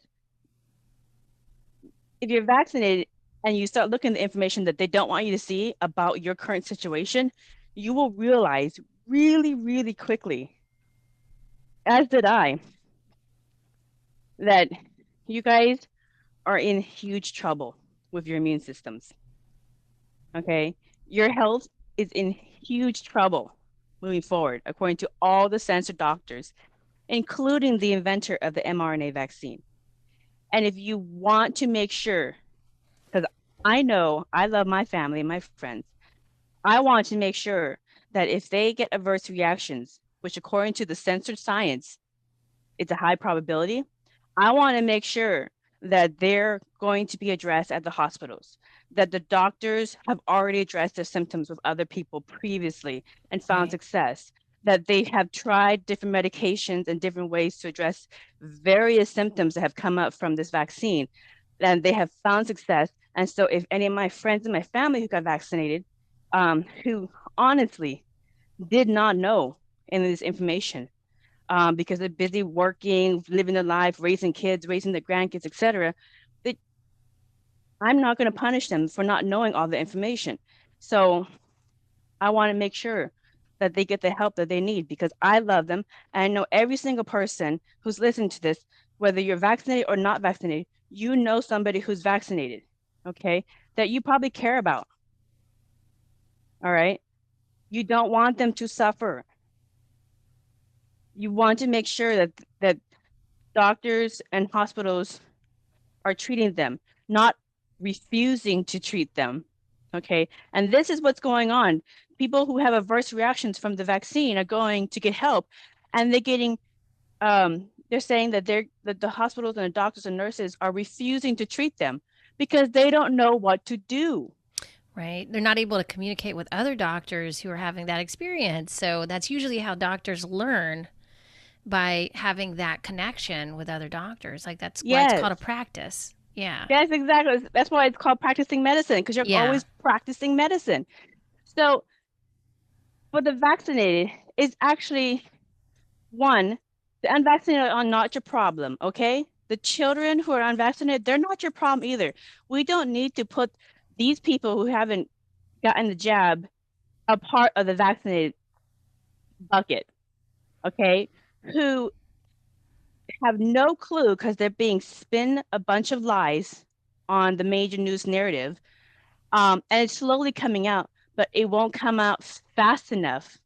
if you're vaccinated and you start looking at the information that they don't want you to see about your current situation, you will realize really, really quickly, as did I, that you guys are in huge trouble with your immune systems. Okay. Your health is in huge trouble moving forward, according to all the censored doctors, including the inventor of the mRNA vaccine. And if you want to make sure, because I know I love my family and my friends, I want to make sure that if they get adverse reactions, which according to the censored science, it's a high probability, I want to make sure that they're going to be addressed at the hospitals, that the doctors have already addressed the symptoms with other people previously and found Right. success, that they have tried different medications and different ways to address various symptoms that have come up from this vaccine, and they have found success. And so, if any of my friends and my family who got vaccinated, who honestly did not know any of this information, because they're busy working, living their life, raising kids, raising their grandkids, etc., that I'm not going to punish them for not knowing all the information. So I want to make sure that they get the help that they need because I love them. And I know every single person who's listening to this, whether you're vaccinated or not vaccinated, you know somebody who's vaccinated, okay, that you probably care about. All right. You don't want them to suffer. You want to make sure that doctors and hospitals are treating them, not refusing to treat them. Okay. And this is what's going on. People who have adverse reactions from the vaccine are going to get help and they're saying that that the hospitals and the doctors and nurses are refusing to treat them because they don't know what to do. Right. They're not able to communicate with other doctors who are having that experience. So that's usually how doctors learn, by having that connection with other doctors. Like that's why it's called a Yes. practice. Yeah. Yes, exactly. That's why it's called practicing medicine because you're Yeah. always practicing medicine. So for the vaccinated, it's actually one, the unvaccinated are not your problem, okay? The children who are unvaccinated, they're not your problem either. We don't need to put these people who haven't gotten the jab a part of the vaccinated bucket, okay? Who have no clue because they're being spin a bunch of lies on the major news narrative. And it's slowly coming out, but it won't come out fast enough.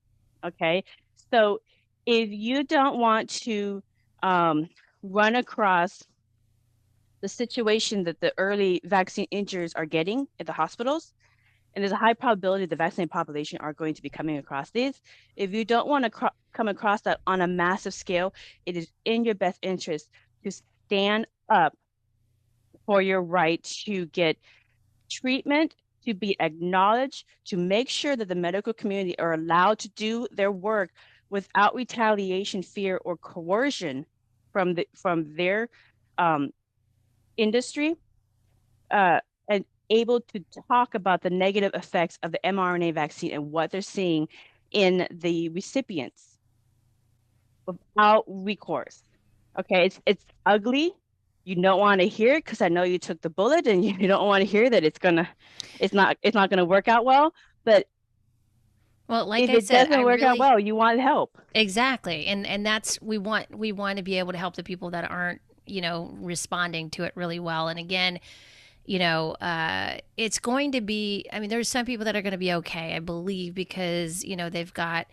Okay. So if you don't want to um, run across the situation that the early vaccine injuries are getting at the hospitals, and there's a high probability the vaccinated population are going to be coming across these. If you don't want to come across that on a massive scale, it is in your best interest to stand up for your right to get treatment, to be acknowledged, to make sure that the medical community are allowed to do their work without retaliation, fear, or coercion from their um, industry, and able to talk about the negative effects of the mRNA vaccine and what they're seeing in the recipients without recourse. Okay, it's ugly. You don't want to hear it because I know you took the bullet and you don't want to hear that it's not gonna work out well. But Well, like if I it said, I doesn't work out really well, you want help. exactly. And that's we want to be able to help the people that aren't, responding to it really well. And again, it's going to be, I mean, there's some people that are going to be okay, I believe, because, they've got,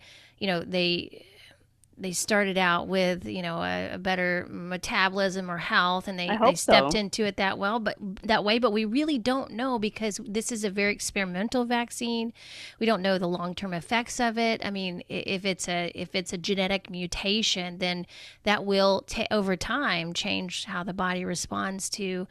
they started out with, a better metabolism or health, and I they hope stepped so. into it that way, but we really don't know because this is a very experimental vaccine. We don't know the long-term effects of it. I mean, if it's a genetic mutation, then that will over time change how the body responds to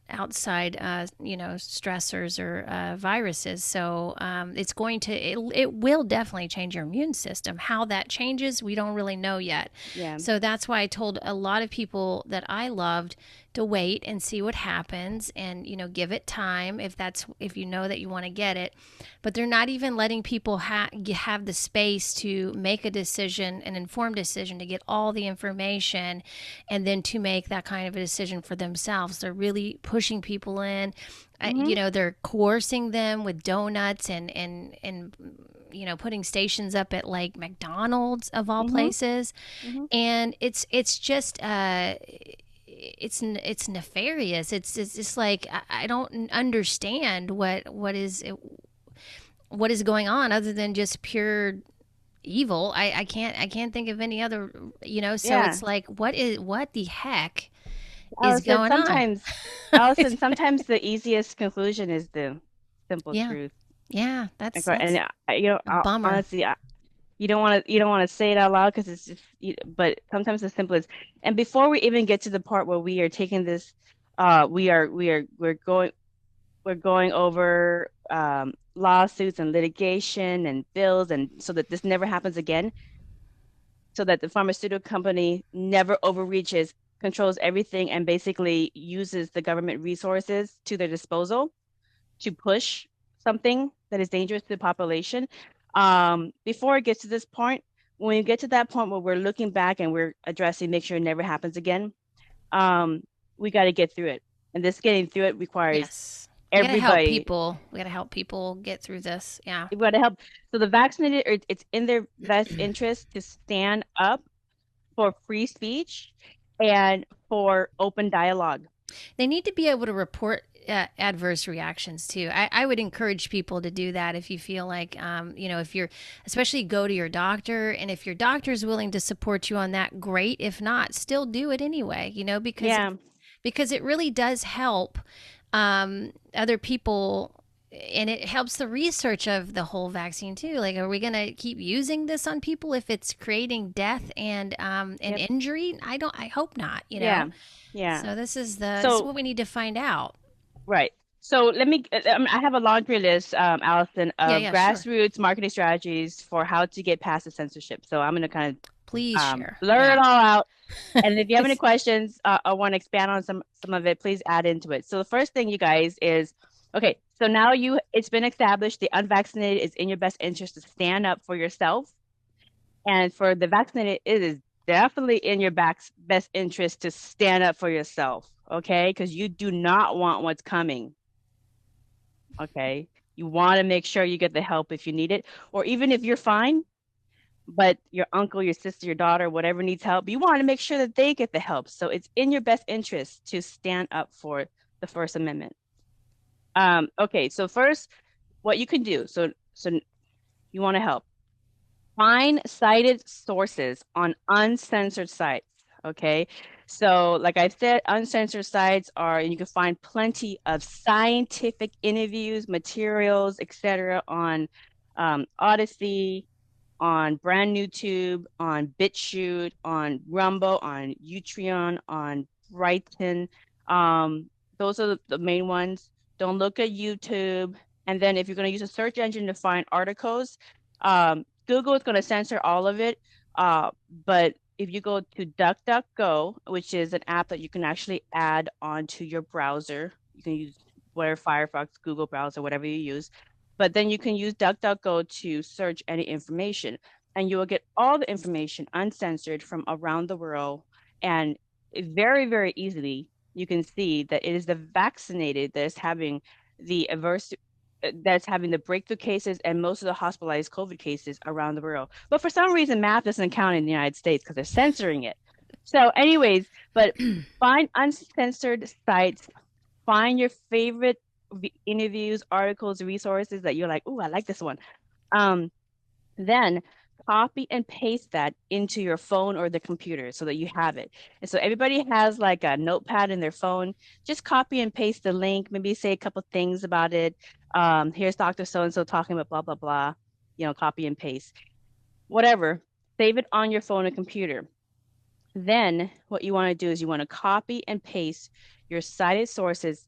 outside stressors or viruses. So it will definitely change your immune system. How that changes, we don't really know yet. Yeah. So that's why I told a lot of people that I loved to wait and see what happens, and give it time if you know that you want to get it. But they're not even letting people have the space to make a decision, an informed decision, to get all the information and then to make that kind of a decision for themselves. They're really pushing people in. Mm-hmm. They're coercing them with donuts and putting stations up at like McDonald's of all Mm-hmm. places. Mm-hmm. And it's just it's nefarious. It's just like I don't understand what is going on other than just pure evil. I can't think of any other, so Yeah. it's like what the heck is Allison, going on? sometimes, Allison, sometimes the easiest conclusion is the simple Yeah. truth. Yeah, And that's and, that's a bummer. honestly, you don't want to say it out loud because it's just but sometimes the simplest. And before we even get to the part where we are taking this, we're going over lawsuits and litigation and bills, and so that this never happens again, so that the pharmaceutical company never overreaches, controls everything, and basically uses the government resources to their disposal to push something that is dangerous to the population. Before it gets to this point, when you get to that point where we're looking back and we're addressing, make sure it never happens again, um, we got to get through it. And this getting through it requires Yes. We got to help everybody. people. We got to help people get through this. Yeah. We got to help. So the vaccinated, it's in their best interest to stand up for free speech and for open dialogue. They need to be able to report adverse reactions too. I would encourage people to do that if you feel like, if you're, especially go to your doctor. And if your doctor is willing to support you on that, great. If not, still do it anyway, Yeah, because it really does help other people, and it helps the research of the whole vaccine too. Like, are we going to keep using this on people if it's creating death and yep, injury? I hope not. yeah, yeah. So this is So what we need to find out. right. So let me, I have a laundry list, Allison, Yeah, of yeah, sure. grassroots marketing strategies for how to get past the censorship. So I'm going to kind Please of share. blur it Yeah. all out. And if you have any questions or want to expand on some of it, please add into it. So the first thing, you guys, is okay. So now it's been established the unvaccinated is in your best interest to stand up for yourself, and for the vaccinated, it is definitely in your best interest to stand up for yourself. Okay, because you do not want what's coming. Okay. You want to make sure you get the help if you need it, or even if you're fine, but your uncle, your sister, your daughter, whatever needs help, you want to make sure that they get the help. So it's in your best interest to stand up for the First Amendment. Okay. So first, what you can do. So you want to help. Find cited sources on uncensored sites. Okay. So, like I said, uncensored sites are, and you can find plenty of scientific interviews, materials, etc., on Odyssey, on Brand New Tube, on BitChute, on Rumble, on Utreon, on Brighton. Those are the main ones. Don't look at YouTube. And then if you're going to use a search engine to find articles, Google is going to censor all of it. But if you go to DuckDuckGo, which is an app that you can actually add onto your browser, you can use whatever Firefox, Google browser, whatever you use. But then you can use DuckDuckGo to search any information, and you will get all the information uncensored from around the world. And very, very easily, you can see that it is the vaccinated that is having the adverse that's having the breakthrough cases and most of the hospitalized COVID cases around the world. But for some reason, math doesn't count in the United States because they're censoring it. So, anyways, but find uncensored sites, find your favorite interviews, articles, resources that you're like, oh, I like this one. Then copy and paste that into your phone or the computer so that you have it. And so everybody has like a notepad in their phone. Just copy and paste the link, maybe say a couple things about it. Here's Dr. So-and-so talking about blah, blah, blah, copy and paste. Whatever, save it on your phone and computer. Then what you want to do is you want to copy and paste your cited sources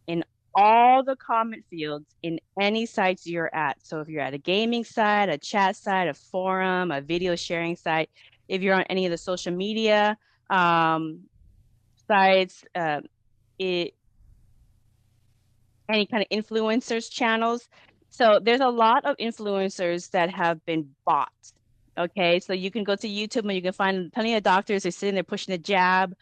in all the comment fields in any sites you're at. So if you're at a gaming site, a chat site, a forum, a video sharing site, if you're on any of the social media sites, any kind of influencers channels. So there's a lot of influencers that have been bought. Okay, so you can go to YouTube and you can find plenty of doctors who are sitting there pushing the jab,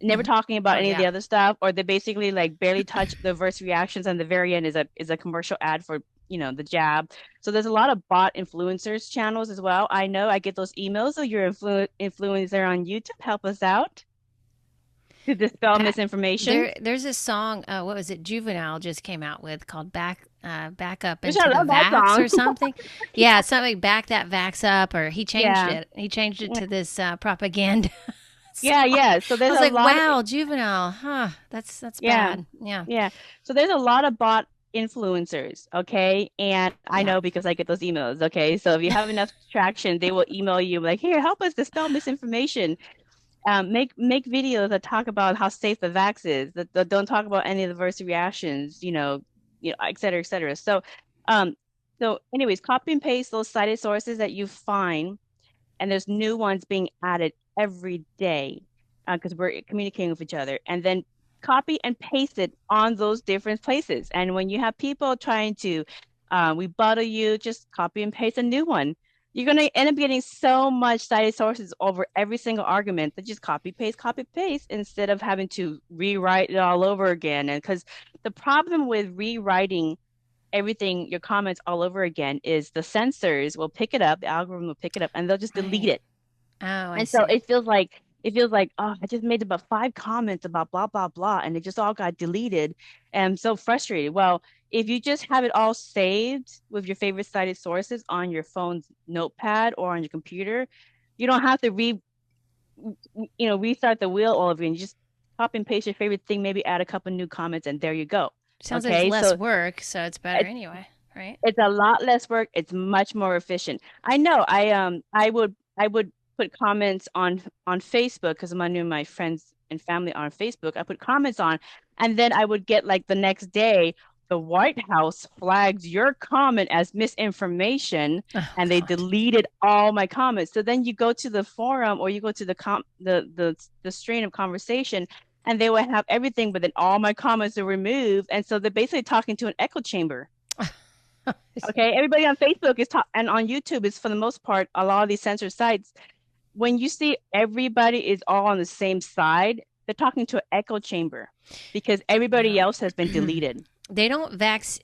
never talking about Oh any of the yeah. other stuff, or they basically like barely touch the adverse reactions, and the very end is a commercial ad for the jab. So there's a lot of bot influencers channels as well. I know I get those emails. So you're influencer on YouTube, help us out to dispel misinformation. There's a song. What was it? Juvenile just came out with called "Back Up Which into I the love that Vax" song. or something. Yeah, something like "Back That Vax Up," or he changed Yeah, it. He changed it to this propaganda yeah, song. yeah. So I there's was a like, lot of "Wow, Juvenile, huh? That's yeah, bad." Yeah. yeah. So there's a lot of bot influencers, okay? And I Yeah. know because I get those emails, okay? So if you have enough traction, they will email you like, here, help us dispel misinformation. Make videos that talk about how safe the vax is, that don't talk about any adverse reactions, et cetera, et cetera. Um, so anyways, copy and paste those cited sources that you find, and there's new ones being added every day because we're communicating with each other, and then copy and paste it on those different places. And when you have people trying to rebuttal you, just copy and paste a new one. You're going to end up getting so much cited sources over every single argument that just copy paste instead of having to rewrite it all over again. And because the problem with rewriting everything, your comments all over again, is the censors will pick it up, the algorithm will pick it up, and they'll just delete Right. it. Oh, I And so see. it feels like, oh, I just made about 5 comments about blah blah blah, and it just all got deleted. And I'm so frustrated. Well, if you just have it all saved with your favorite cited sources on your phone's notepad or on your computer, you don't have to restart the wheel all over again. You just copy and paste your favorite thing, maybe add a couple new comments, and there you go. Sounds like it's Okay, less so work, so it's better anyway, right? it's a lot less work. It's much more efficient. I know. I would put comments on Facebook because I knew my friends and family on Facebook. I put comments on, and then I would get like the next day, the White House flags your comment as misinformation, Oh and they God. deleted all my comments. So then you go to the forum or you go to the strain of conversation, and they would have everything, but then all my comments are removed, and so they're basically talking to an echo chamber. Okay, everybody on Facebook and on YouTube is for the most part a lot of these censored sites. When you see everybody is all on the same side, they're talking to an echo chamber because everybody Yeah. else has been deleted. They don't vaccine.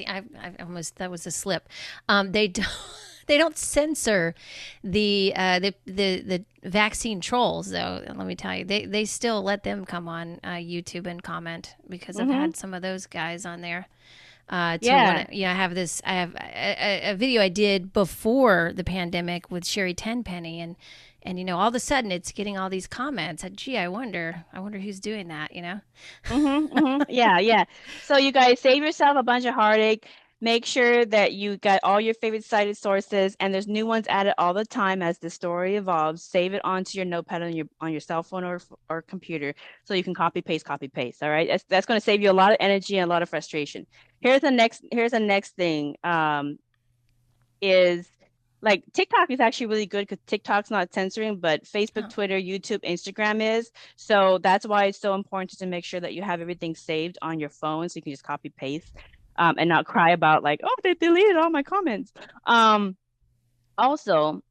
I almost, that was a slip. They don't. They don't censor the vaccine trolls though. Let me tell you, they still let them come on YouTube and comment because I've Hmm. had some of those guys on there. To Yeah. want to, I have a video I did before the pandemic with Sherry Tenpenny, and all of a sudden it's getting all these comments. Gee, I wonder who's doing that. Yeah, yeah. So you guys save yourself a bunch of heartache. Make sure that you got all your favorite cited sources, and there's new ones added all the time as the story evolves. Save it onto your notepad on your cell phone or computer, so you can copy paste. All right, that's going to save you a lot of energy and a lot of frustration. Here's the next thing. Is like TikTok is actually really good because TikTok's not censoring, but Facebook, Oh, Twitter, YouTube, Instagram is. So that's why it's so important to make sure that you have everything saved on your phone so you can just copy paste and not cry about like, oh, they deleted all my comments. Um, Also,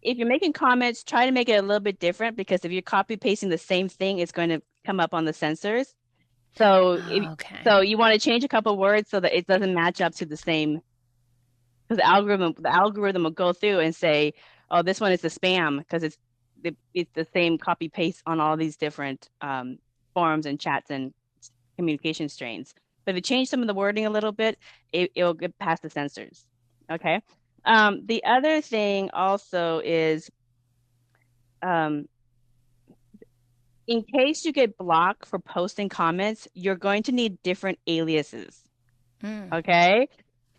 if you're making comments, try to make it a little bit different because if you're copy pasting the same thing, it's going to come up on the censors. So if okay. so, you want to change a couple words so that it doesn't match up to the same because the algorithm will go through and say, oh, this one is a spam because it's the same copy paste on all these different forums and chats and communication strains. But if you change some of the wording a little bit, it'll get past the censors. Okay. The other thing also is um, in case you get blocked for posting comments, you're going to need different aliases. Mm. Okay.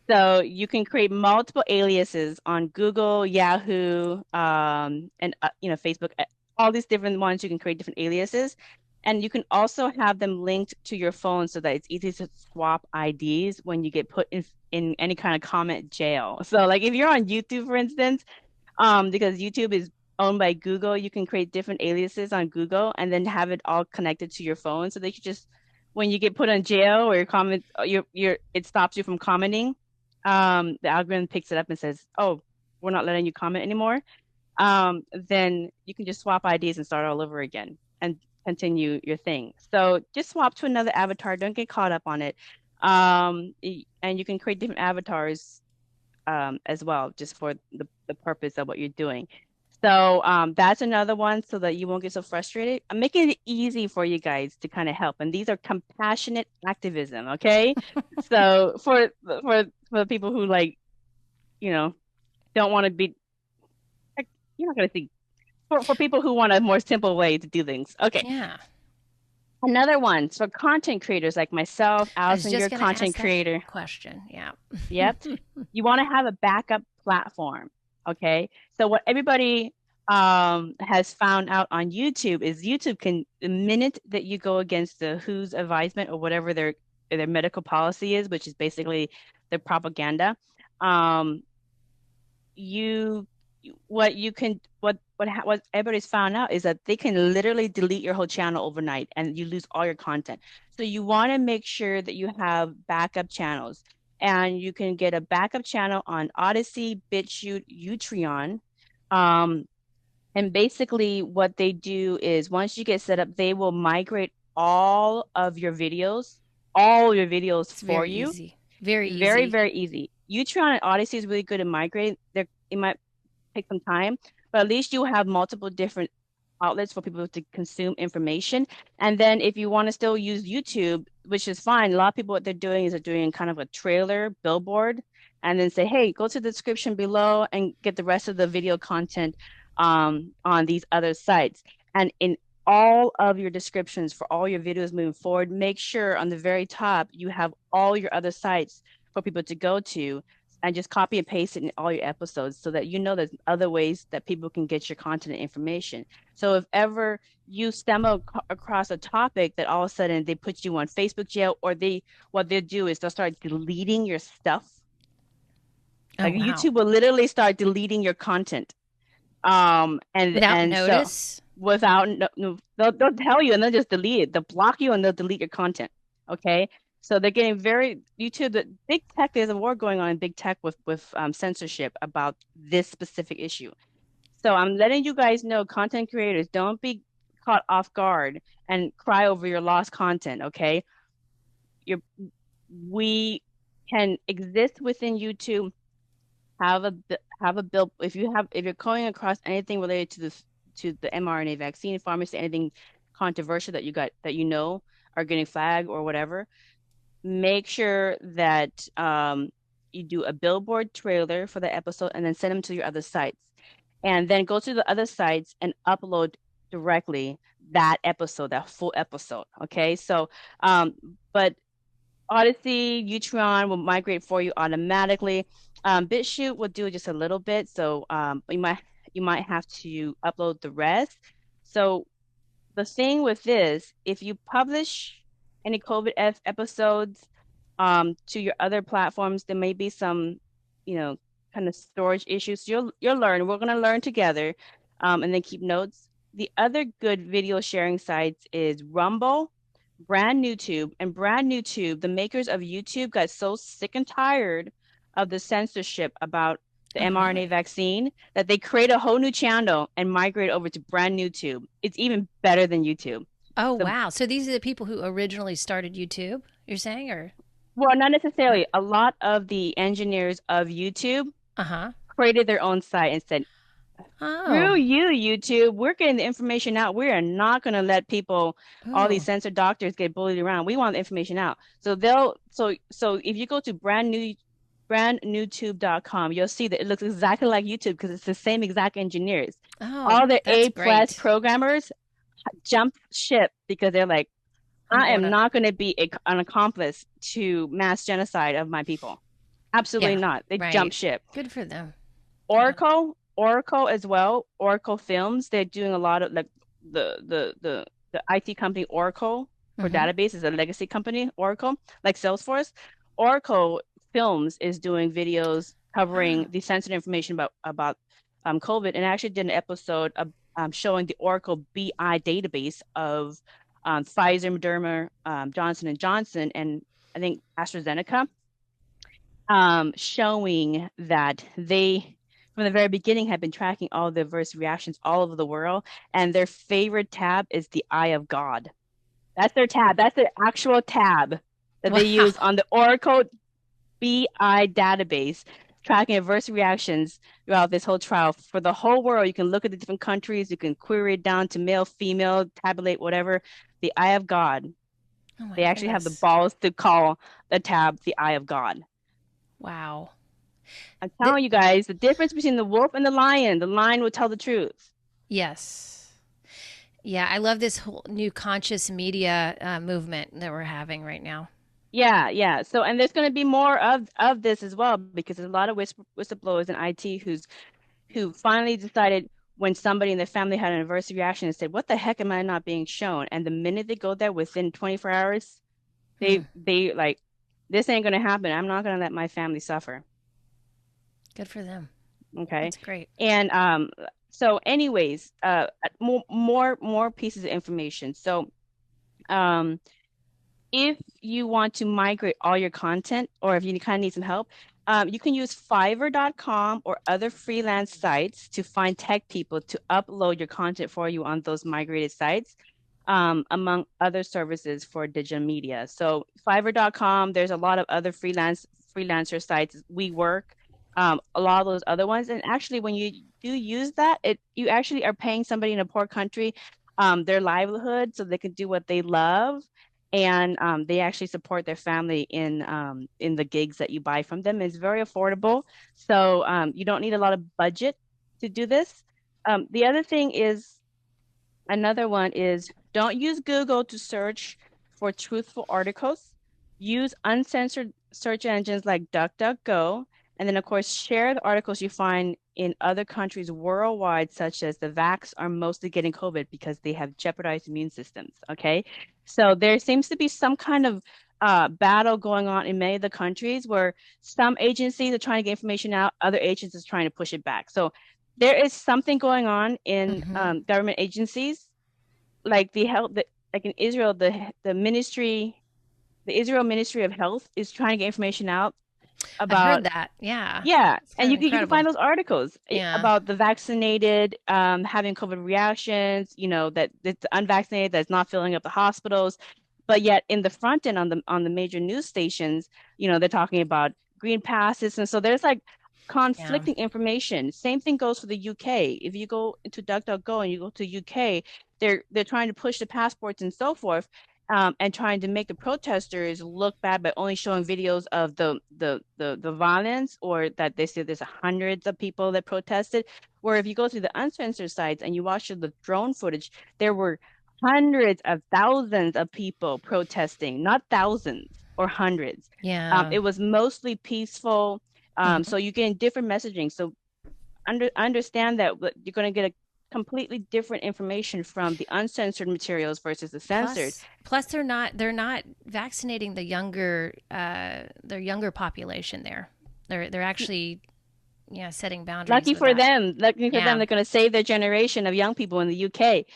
So you can create multiple aliases on Google, Yahoo, and Facebook. All these different ones you can create different aliases, and you can also have them linked to your phone so that it's easy to swap IDs when you get put in any kind of comment jail. So like if you're on YouTube, for instance, because YouTube is owned by Google, you can create different aliases on Google and then have it all connected to your phone so they could just when you get put on jail or your comment it stops you from commenting, the algorithm picks it up and says, "Oh, we're not letting you comment anymore." Then you can just swap IDs and start all over again and continue your thing. So just swap to another avatar. Don't get caught up on it. And you can create different avatars as well, just for the purpose of what you're doing. So that's another one so that you won't get so frustrated. I'm making it easy for you guys to kind of help. And these are compassionate activism, okay? So for the people who like, you know, don't want to be like, you're not gonna see for people who want a more simple way to do things. Okay. Yeah. Another one for content creators like myself, I was Allison, you're just a going to content ask that creator. question. Yeah. Yep. You want to have a backup platform. Okay. So what everybody has found out on YouTube is YouTube can, the minute that you go against the WHO's advisement or whatever their medical policy is, which is basically their propaganda, um, you what you can what everybody's found out is that they can literally delete your whole channel overnight and you lose all your content. So you want to make sure that you have backup channels, and you can get a backup channel on Odyssey, BitChute, Utreon. Um, and basically what they do is once you get set up, they will migrate all your videos It's for very you. easy. Very Very, easy. very easy. Utreon and Odyssey is really good at migrating. It might take some time, but at least you have multiple different outlets for people to consume information. And then if you want to still use YouTube, which is fine, a lot of people what they're doing is they're doing kind of a trailer billboard and then say, hey, go to the description below and get the rest of the video content on these other sites. And in all of your descriptions for all your videos moving forward, make sure on the very top you have all your other sites for people to go to, and just copy and paste it in all your episodes so that you know there's other ways that people can get your content and information. So if ever you stumble across a topic that all of a sudden they put you on Facebook jail, or what they'll do is they'll start deleting your stuff. Oh, Like wow. YouTube will literally start deleting your content. Without And so notice? without no, they'll tell you and they'll just delete it. They'll block you and they'll delete your content. Okay. So they're getting very YouTube. The big tech, there's a war going on in big tech with censorship about this specific issue. So I'm letting you guys know, content creators, don't be caught off guard and cry over your lost content. Okay. You're We can exist within YouTube, have a bill if you're coming across anything related to the mRNA vaccine, pharmacy, anything controversial that you know are getting flagged or whatever, make sure that you do a billboard trailer for the episode and then send them to your other sites, and then go to the other sites and upload directly that full episode. Okay, so but Odyssey, Utron will migrate for you automatically. BitChute will do just a little bit, so you might have to upload the rest. So the thing with this, if you publish any COVID episodes to your other platforms, there may be some, you know, kind of storage issues. You'll learn. We're gonna learn together, and then keep notes. The other good video sharing sites is Rumble, Brand New Tube, and Brand New Tube. The makers of YouTube got so sick and tired of the censorship about the Oh, mRNA really? vaccine that they create a whole new channel and migrate over to Brand New Tube. It's even better than YouTube. Oh, So, wow. So these are the people who originally started YouTube, you're saying? Or, well, not or necessarily. A lot of the engineers of YouTube uh-huh. created their own site and said, Oh. screw you, YouTube. We're getting the information out. We are not going to let people, all these Oh. censored doctors, get bullied around. We want the information out. So if you go to brandnewtube.com, you'll see that it looks exactly like YouTube because it's the same exact engineers. Oh, All the that's A plus great. programmers jump ship because they're like, I'm I going am to not going to be an accomplice to mass genocide of my people. Absolutely Yeah, not. They jump right. ship. Good for them. Yeah. Oracle as well. Oracle Films. They're doing a lot of like the IT company Oracle for Mhm. database is a legacy company. Oracle, like Salesforce. Oracle Films is doing videos covering Wow. the sensitive information about COVID, and I actually did an episode of showing the Oracle BI database of Pfizer, Moderna, Johnson and Johnson, and I think AstraZeneca, showing that they, from the very beginning, have been tracking all the adverse reactions all over the world, and their favorite tab is the Eye of God. That's their tab. That's their actual tab that they Wow. use on the Oracle BI database, tracking adverse reactions throughout this whole trial for the whole world. You can look at the different countries, you can query it down to male, female, tabulate whatever. The Eye of God. Oh my They actually have the goodness. balls to call the tab the Eye of God. Wow. I'm Th- telling you guys, the difference between the wolf and the lion will tell the truth. yes. Yeah, I love this whole new conscious media movement that we're having right now. Yeah, yeah. So, and there's going to be more of this as well because there's a lot of whistleblowers in IT who finally decided when somebody in their family had an adverse reaction and said, "What the heck am I not being shown?" And the minute they go there within 24 hours, Hmm. they like, this ain't going to happen. I'm not going to let my family suffer. Good for them. Okay. That's great. And so anyways, more pieces of information. So um if you want to migrate all your content or if you kind of need some help, you can use Fiverr.com or other freelance sites to find tech people to upload your content for you on those migrated sites, among other services for digital media. So Fiverr.com, there's a lot of other freelancer sites. We work, a lot of those other ones. And actually, when you do use that, you actually are paying somebody in a poor country their livelihood so they can do what they love, and they actually support their family in the gigs that you buy from them. It's very affordable, so you don't need a lot of budget to do this. The other thing is Another one is don't use Google to search for truthful articles. Use uncensored search engines like DuckDuckGo. And then, of course, share the articles you find in other countries worldwide, such as the vax are mostly getting COVID because they have jeopardized immune systems. Okay. So there seems to be some kind of battle going on in many of the countries where some agencies are trying to get information out, other agencies are trying to push it back. So there is something going on in Hmm. government agencies, like like in Israel, the Israel Ministry of Health is trying to get information out I've heard about. that. Yeah. Yeah, It's and kind of you can incredible. find those articles Yeah. about the vaccinated having COVID reactions, that it's unvaccinated that's not filling up the hospitals. But yet in the front end on the major news stations, they're talking about green passes. And so there's like Yeah. conflicting information. Same thing goes for the UK. If you go into DuckDuckGo and you go to UK, they're trying to push the passports and so forth, and trying to make the protesters look bad by only showing videos of the violence, or that they say there's hundreds of people that protested. Where if you go to the uncensored sites and you watch the drone footage, there were hundreds of thousands of people protesting, not thousands or hundreds. Yeah. It was mostly peaceful. So Hmm. you get different messaging. So understand that you're going to get a completely different information from the uncensored materials versus the censored. Plus, they're not vaccinating their younger population there. They're actually, yeah, setting boundaries Lucky with for that. them, lucky for them, Yeah, they're going to save their generation of young people in the UK.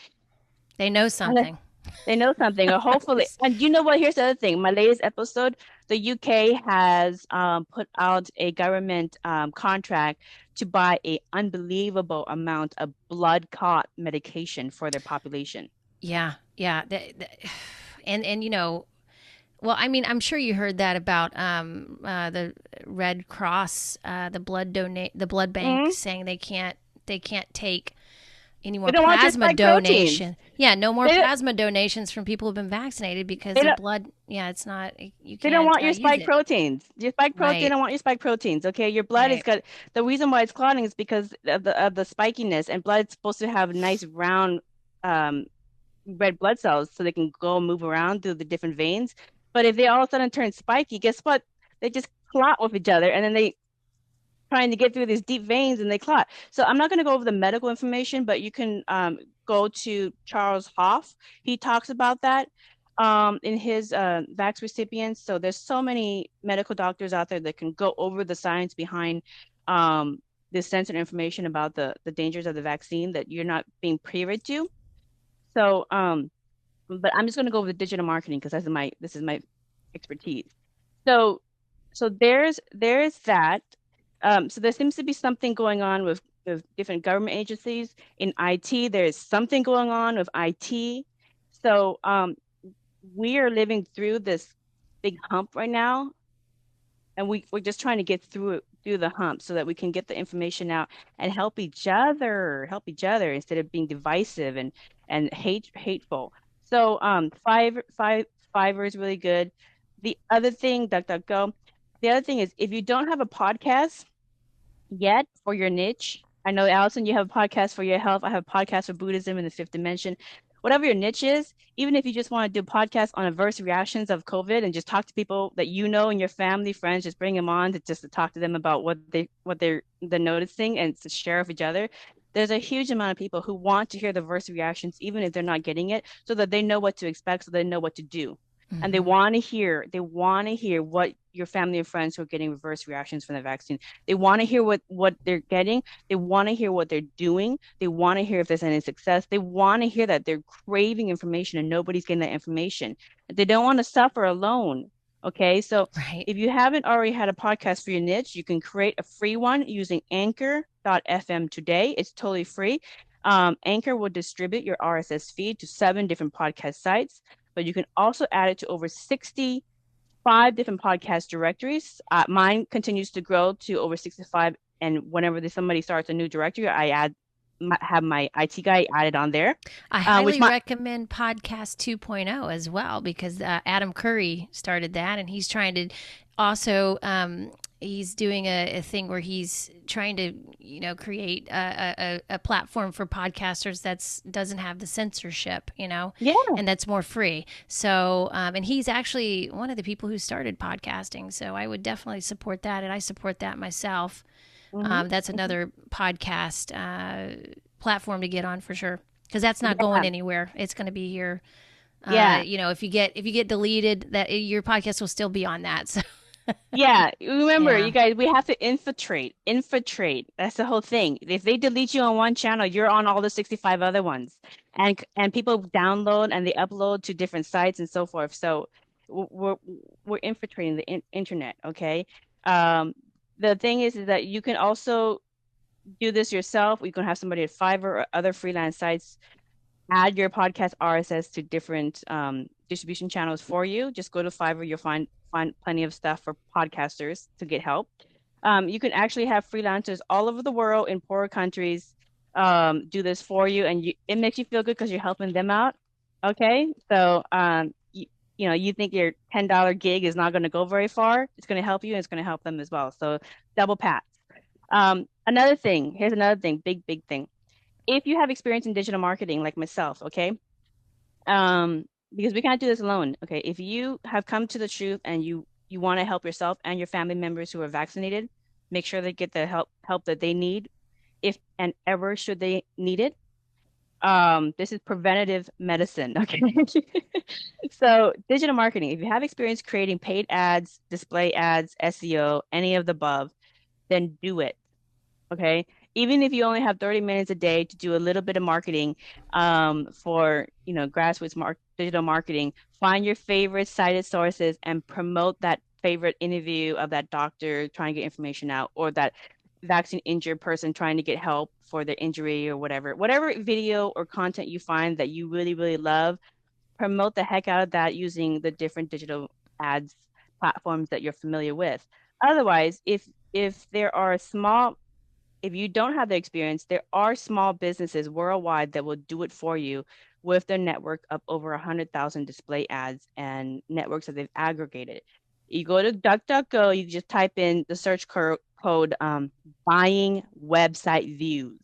they know And something. they know something, or hopefully. And you know what? Here's the other thing. My latest episode, the UK has put out a government contract to buy a unbelievable amount of blood clot medication for their population. Yeah, yeah. And well, I mean, I'm sure you heard that about the Red Cross, the blood bank Mhm. saying they can't take any They more don't want your plasma spike proteins. donation. Yeah, no more They don't, plasma donations from people who've been vaccinated because they their don't, blood. Yeah, it's not. You they don't can't want your use spike it. proteins. They Right. don't want your spike proteins. Okay, your blood is Right. got the reason why it's clotting is because of the spikiness, and blood is supposed to have nice round um red blood cells so they can go move around through the different veins. But if they all of a sudden turn spiky, guess what? They just clot with each other, and then they trying to get through these deep veins and they clot. So I'm not going to go over the medical information, but you can go to Charles Hoff. He talks about that in his vax recipients. So there's so many medical doctors out there that can go over the science behind this sensitive information about the dangers of the vaccine that you're not being privy to. So, but I'm just going to go over the digital marketing because this is my expertise. So there's that. So there seems to be something going on with different government agencies. In IT, there's something going on with IT. So we are living through this big hump right now, and we're just trying to get through the hump so that we can get the information out and help each other instead of being divisive and hateful. So Fiverr is really good. The other thing, DuckDuckGo, the other thing is if you don't have a podcast yet for your niche, I know Allison, you have a podcast for your health. I have a podcast for Buddhism in the fifth dimension. whatever your niche is, even if you just want to do podcasts on adverse reactions of COVID and just talk to people that you know and your family, friends, just bring them on to just to talk to them about what they're noticing and to share with each other. There's a huge amount of people who want to hear the adverse reactions, even if they're not getting it, so that they know what to expect, so they know what to do. And Hmm. they want to hear what your family and friends who are getting reverse reactions from the vaccine. They want to hear what they're getting. They want to hear what they're doing. They want to hear if there's any success. They want to hear that they're craving information and nobody's getting that information. They don't want to suffer alone. Okay. So Right. if you haven't already had a podcast for your niche, you can create a free one using anchor.fm today. It's totally free. Anchor will distribute your RSS feed to 7 different podcast sites, but you can also add it to over 65 different podcast directories. Mine continues to grow to over 65. And whenever somebody starts a new directory, have my IT guy added on there, I which highly my recommend Podcast 2.0 as well because Adam Curry started that, and he's trying to also he's doing a thing where he's trying to create a platform for podcasters that's doesn't have the censorship, yeah. and that's more free. So and he's actually one of the people who started podcasting. So I would definitely support that, and I support that myself. Hmm. That's Hmm. another podcast platform to get on for sure because that's not going Yeah. anywhere. It's going to be here. Yeah. If you get deleted, that your podcast will still be on that. So Yeah, remember, yeah, you guys, we have to infiltrate. That's the whole thing. If they delete you on one channel, you're on all the 65 other ones. And people download and they upload to different sites and so forth. So we're we're infiltrating the internet, okay? Um, the thing is that you can also do this yourself. You can have somebody at Fiverr or other freelance sites add your podcast RSS to different distribution channels for you. Just go to Fiverr, you'll find plenty of stuff for podcasters to get help. You can actually have freelancers all over the world in poorer countries do this for you, and it makes you feel good because you're helping them out. Okay, so you think your $10 gig is not going to go very far. It's going to help you, and it's going to help them as well. So double pat. Another thing, here's another thing, big thing. If you have experience in digital marketing like myself, okay, because we can't do this alone. Okay, if you have come to the truth and you want to help yourself and your family members who are vaccinated, make sure they get the help that they need, if and ever should they need it. This is preventative medicine. Okay. So digital marketing, if you have experience creating paid ads, display ads, SEO, any of the above, then do it. Okay. Even if you only have 30 minutes a day to do a little bit of marketing for, grassroots digital marketing, find your favorite cited sources and promote that favorite interview of that doctor trying to get information out, or that vaccine injured person trying to get help for their injury or whatever. Whatever video or content you find that you really, really love, promote the heck out of that using the different digital ads platforms that you're familiar with. Otherwise, if there are small if you don't have the experience, there are small businesses worldwide that will do it for you with their network of over 100,000 display ads and networks that they've aggregated. You go to DuckDuckGo, you just type in the search code buying website views,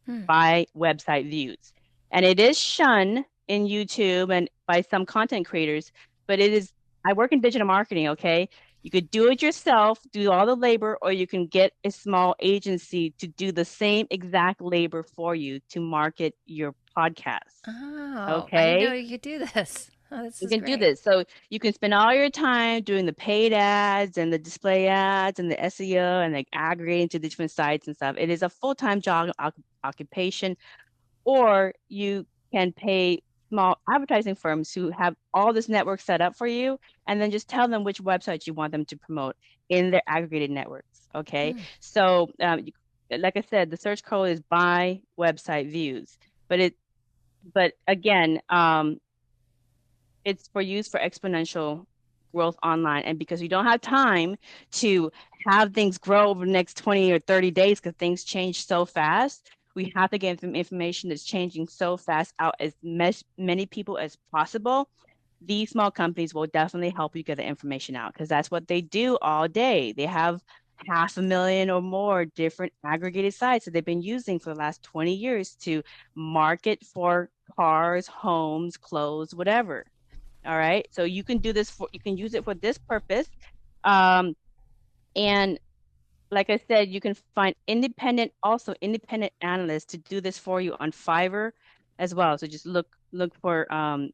hmm. buy website views. And it is shunned in YouTube and by some content creators, but I work in digital marketing, okay? You could do it yourself, do all the labor, or you can get a small agency to do the same exact labor for you to market your podcast. Oh, I didn't know Okay? you could do this. Oh, this You is can do great. this. So you can spend all your time doing the paid ads and the display ads and the SEO and like aggregating to different sites and stuff. It is a full-time job occupation, or you can pay small advertising firms who have all this network set up for you, and then just tell them which websites you want them to promote in their aggregated networks. Okay. Hmm. So, like I said, the search code is buy website views, but again, it's for use for exponential growth online. And because we don't have time to have things grow over the next 20 or 30 days because things change so fast, we have to get information that's changing so fast out as many people as possible. These small companies will definitely help you get the information out because that's what they do all day. They have 500,000 or more different aggregated sites that they've been using for the last 20 years to market for cars, homes, clothes, whatever. All right. So you can do this you can use it for this purpose. Um, and like I said, you can find also independent analysts to do this for you on Fiverr as well. So just look for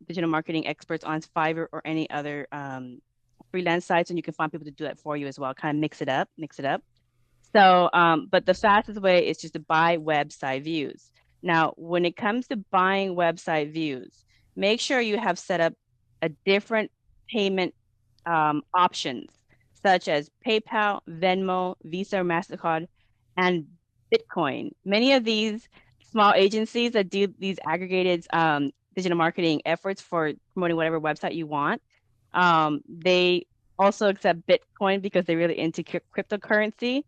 digital marketing experts on Fiverr or any other freelance sites, and you can find people to do that for you as well. Kind of mix it up. So, but the fastest way is just to buy website views. Now, when it comes to buying website views, make sure you have set up a different payment options, such as PayPal, Venmo, Visa, or MasterCard, and Bitcoin. Many of these small agencies that do these aggregated digital marketing efforts for promoting whatever website you want, they also accept Bitcoin because they're really into cryptocurrency,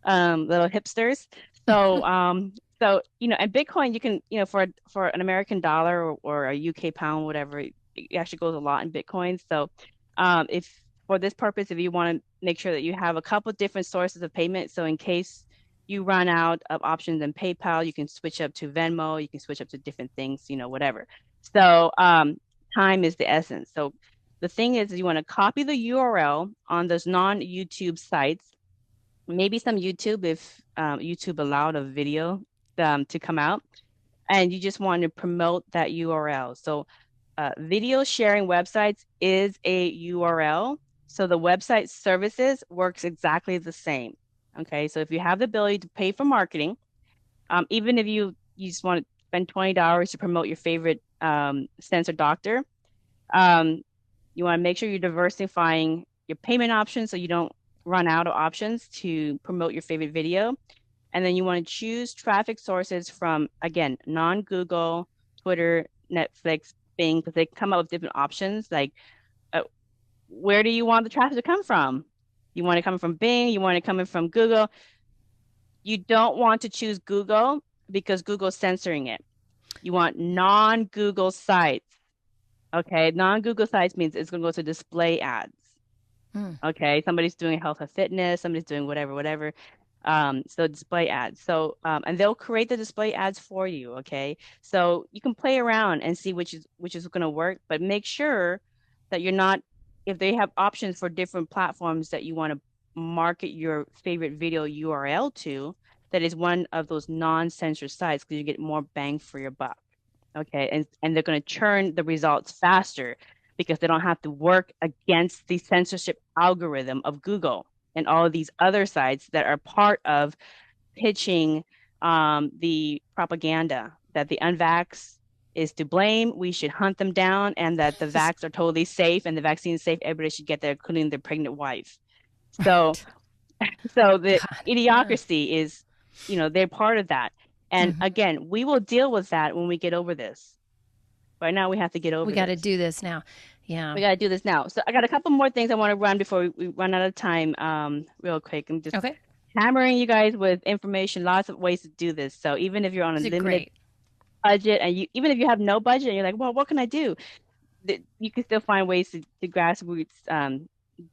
little hipsters. So, and Bitcoin, you can, for an American dollar or a UK pound, whatever, it actually goes a lot in Bitcoin. So, if for this purpose, if you want to make sure that you have a couple different sources of payment, so in case you run out of options in PayPal, you can switch up to Venmo, you can switch up to different things, whatever. So, time is the essence. So the thing is you want to copy the URL on those non-YouTube sites, maybe some YouTube if YouTube allowed a video to come out, and you just want to promote that URL. So video sharing websites is a URL. So the website services works exactly the same. Okay, so if you have the ability to pay for marketing, even if you just want to spend $20 to promote your favorite sensor doctor, um, you want to make sure you're diversifying your payment options so you don't run out of options to promote your favorite video. And then you want to choose traffic sources from, again, non-Google, Twitter, Netflix, Bing, because they come up with different options. Like, where do you want the traffic to come from? You want it coming from Bing, you want it coming from Google. You don't want to choose Google because Google's censoring it. You want non-Google sites. Okay, non-Google sites means it's going to go to display ads. Mm. Okay, somebody's doing health or fitness, somebody's doing whatever. So display ads. So and they'll create the display ads for you. Okay, so you can play around and see which is going to work, but make sure that you're not, if they have options for different platforms that you want to market your favorite video URL to, that is one of those non-censor sites because you get more bang for your buck. Okay, and they're going to churn the results faster because they don't have to work against the censorship algorithm of Google and all of these other sites that are part of pitching the propaganda that the unvax is to blame, we should hunt them down, and that the vax are totally safe and the vaccine is safe, everybody should get there, including their pregnant wife. So, Right. so the God. Yeah. idiocracy is, they're part of that. And Mhm. again, we will deal with that when we get over this. Right now, we have to get We over got to this. do this now. Yeah. We got to do this now. So I got a couple more things I want to run before we run out of time, real quick. I'm just Okay. hammering you guys with information, lots of ways to do this. So even if you're on a These are limited great. budget and even if you have no budget and you're like, well, what can I do? You can still find ways to grassroots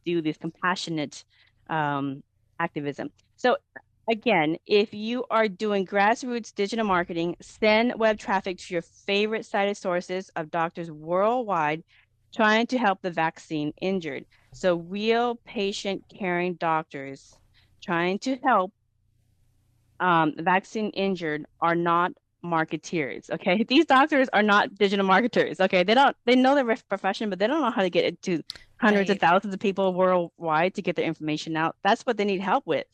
do this compassionate activism. So again, if you are doing grassroots digital marketing, send web traffic to your favorite cited sources of doctors worldwide trying to help the vaccine injured. So real patient caring doctors trying to help vaccine injured are not marketeers. Okay, these doctors are not digital marketers. Okay, they know their profession, but they don't know how to get it to hundreds of Right. thousands of people worldwide to get their information out. That's what they need help with.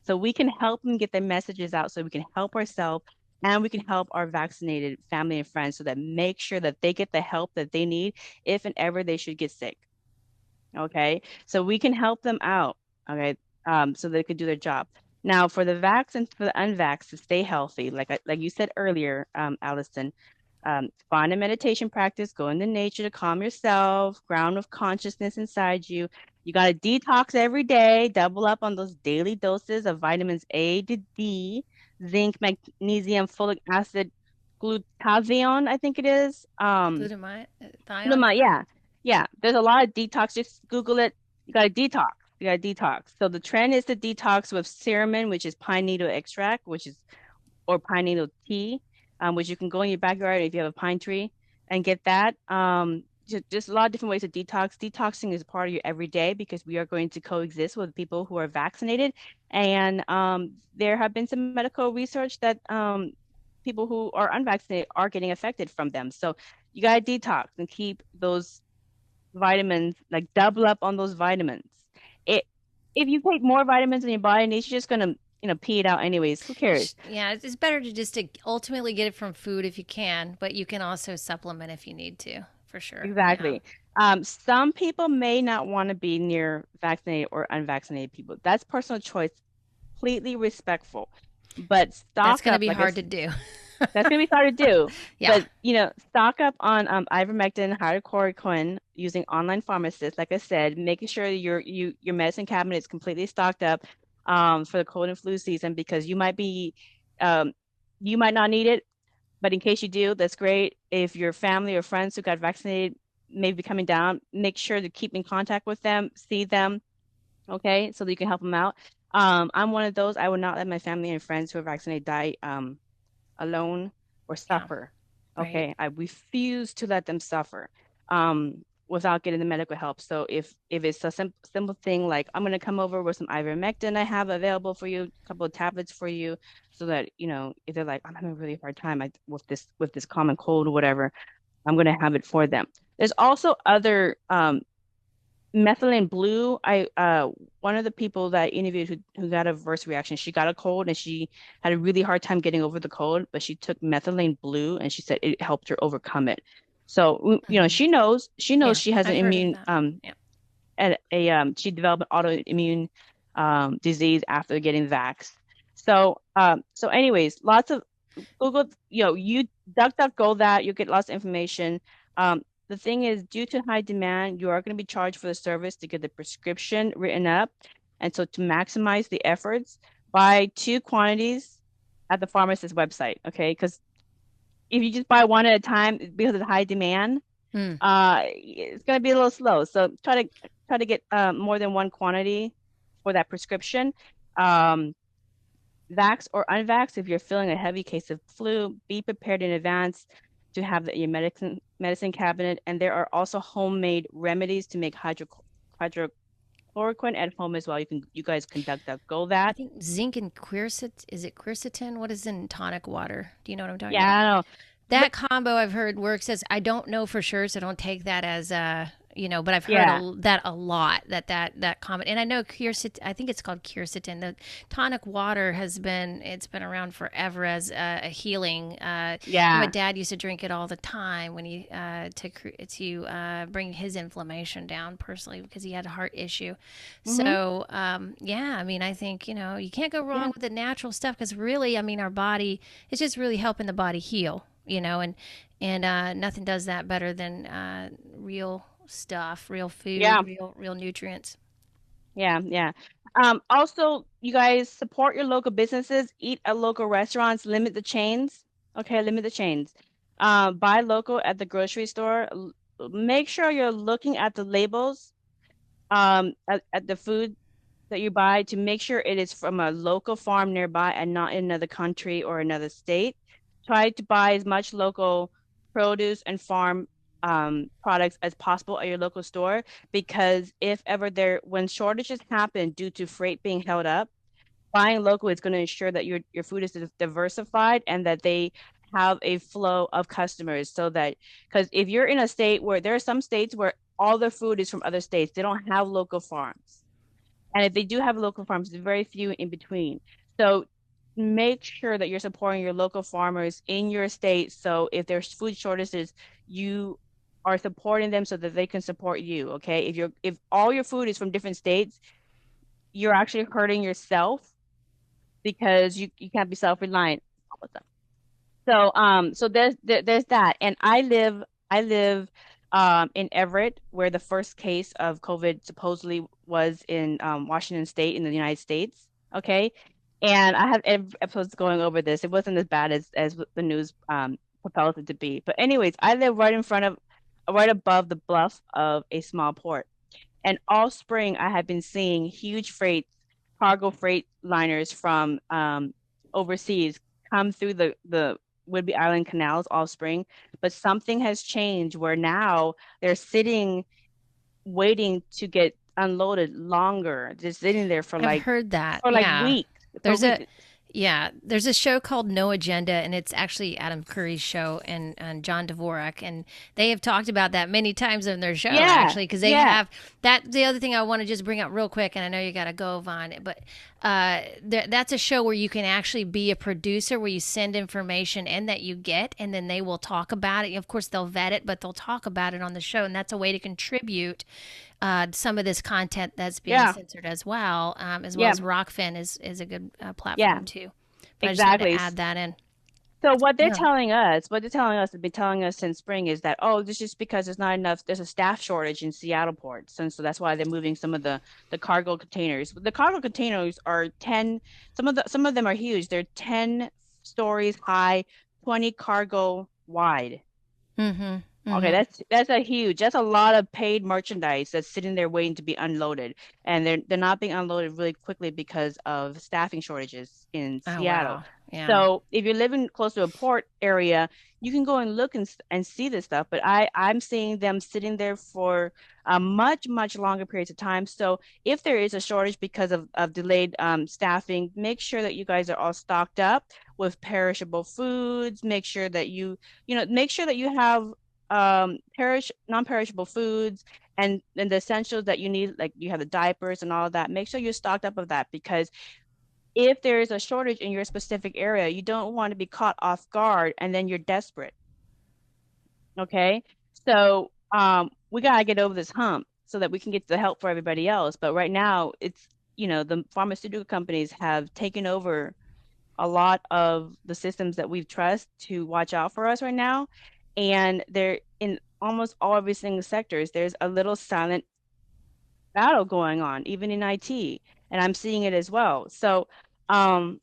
So we can help them get their messages out, so we can help ourselves and we can help our vaccinated family and friends, so that make sure that they get the help that they need if and ever they should get sick. Okay, so we can help them out. Okay, so they could do their job. Now, for the vax and for the unvax to stay healthy, like you said earlier, Allison, find a meditation practice, go into nature to calm yourself, ground with consciousness inside you. You got to detox every day, double up on those daily doses of vitamins A to D, zinc, magnesium, folic acid, glutathione, I think it is. Glutamate, thion. Luma, yeah. Yeah. There's a lot of detox. Just Google it. You got to detox. You got to detox. So the trend is to detox with cerumen, which is pine needle extract, or pine needle tea. which you can go in your backyard if you have a pine tree and get that. Just a lot of different ways to detox. Detoxing is part of your everyday because we are going to coexist with people who are vaccinated. And there have been some medical research that people who are unvaccinated are getting affected from them. So you got to detox and keep those vitamins, like double up on those vitamins. It If you take more vitamins than your body needs, you're just gonna, pee it out anyways. Who cares? Yeah, it's better to just to ultimately get it from food if you can, but you can also supplement if you need to, for sure. Yeah. Exactly. Some people may not want to be near vaccinated or unvaccinated people. That's personal choice, completely respectful. But That's stock going to up, be like I hard s- to do. that's gonna be hard to do. Yeah. But stock up on ivermectin, hydrochloroquine using online pharmacists. Like I said, making sure that your medicine cabinet is completely stocked up for the cold and flu season because um, you might not need it, but in case you do, that's great. If your family or friends who got vaccinated may be coming down, make sure to keep in contact with them, see them, okay, so that you can help them out. I'm one of those. I would not let my family and friends who are vaccinated die alone or Yeah. suffer. Right. Okay, I refuse to let them suffer without getting the medical help. So if it's a simple thing like I'm gonna come over with some ivermectin I have available for you, a couple of tablets for you, so that if they're like I'm having a really hard time with this common cold or whatever, I'm gonna have it for them. There's also other methylene blue. I One of the people that I interviewed who got a adverse reaction, she got a cold and she had a really hard time getting over the cold, but she took methylene blue and she said it helped her overcome it. So Hmm. she knows Yeah. she has an I've heard of immune that. Yeah. she developed an autoimmune disease after getting vaxxed. So anyways, lots of Google, you DuckDuckGo that, you get lots of information. The thing is, due to high demand, you are going to be charged for the service to get the prescription written up. And so to maximize the efforts, buy two quantities at the pharmacist's website, okay? Because if you just buy one at a time because of the high demand, Hmm. it's going to be a little slow. So try to get more than one quantity for that prescription. Um, Vax or unvax, if you're feeling a heavy case of flu, be prepared in advance to have your medicine cabinet. And there are also homemade remedies to make hydrochloroquine at home as well. You guys conduct that. Go I that. think zinc and quercet, is it quercetin? What is in tonic water? Do you know what I'm talking Yeah, about? I know. But That combo I've heard works as I don't know for sure, so don't take that as but I've heard yeah. that a lot that comment, and I know quercetin. I think it's called quercetin. The tonic water it's been around forever as a healing. My Yeah. dad used to drink it all the time when he to bring his inflammation down personally because he had a heart issue. Hmm. So yeah, I mean, I think you can't go Yeah. wrong with the natural stuff because really, I mean, our body it's just really helping the body heal and nothing does that better than real stuff, real food, Yeah. real nutrients. Yeah. Yeah. Also, you guys support your local businesses, eat at local restaurants, limit the chains. Okay, limit the chains. Buy local at the grocery store. Make sure you're looking at the labels at the food that you buy to make sure it is from a local farm nearby and not in another country or another state. Try to buy as much local produce and farm products as possible at your local store because if ever when shortages happen due to freight being held up, buying local is going to ensure that your food is diversified and that they have a flow of customers so that because if you're in a state where there are some states where all the food is from other states, they don't have local farms. And if they do have local farms, there's very few in between. So make sure that you're supporting your local farmers in your state. So if there's food shortages, you are supporting them so that they can support you. Okay. If all your food is from different states, you're actually hurting yourself because you can't be self-reliant all the time. So there's that. And I live in Everett, where the first case of COVID supposedly was in Washington State in the United States. Okay. And I have episodes going over this. It wasn't as bad as the news propels it to be. But anyways, I live right above the bluff of a small port. And all spring, I have been seeing huge cargo freight liners from overseas come through the Whidbey Island Canal's offspring, but something has changed where now they're sitting waiting to get unloaded longer. Just sitting there I've heard that. for like Yeah. weeks. For There's a weeks. yeah, there's a show called No Agenda, and it's actually Adam Curry's show and John Dvorak, and they have talked about that many times in their show Yeah, actually, because they yeah, have that. The other thing I want to just bring up real quick, and I know you got to go, Vaughn, but that's a show where you can actually be a producer, where you send information in that you get, and then they will talk about it. Of course, they'll vet it, but they'll talk about it on the show, and that's a way to contribute some of this content that's being yeah, censored as well yeah, as Rockfin is a good yeah, platform too. But I just wanted to exactly. add that in. So Yeah. what they're telling us, they've been telling us since spring is that, oh, this is because there's not enough, there's a staff shortage in Seattle ports. And so that's why they're moving some of the cargo containers. The cargo containers are 10, some of them are huge. They're 10 stories high, 20 cargo wide. Mm-hmm. Okay, Mm-hmm. that's a lot of paid merchandise that's sitting there waiting to be unloaded. And they're not being unloaded really quickly because of staffing shortages in Oh Seattle. wow. Yeah. So if you're living close to a port area, you can go and look and see this stuff. But I'm seeing them sitting there for much longer periods of time. So if there is a shortage because of delayed staffing, make sure that you guys are all stocked up with perishable foods. Make sure that you have non-perishable foods and the essentials that you need, like you have the diapers and all of that. Make sure you're stocked up of that, because if there is a shortage in your specific area, you don't want to be caught off guard and then you're desperate. Okay. So we gotta get over this hump so that we can get the help for everybody else. But right now the pharmaceutical companies have taken over a lot of the systems that we trust to watch out for us right now. And they're in almost all every single sectors. There's a little silent battle going on, even in IT. And I'm seeing it as well. So um,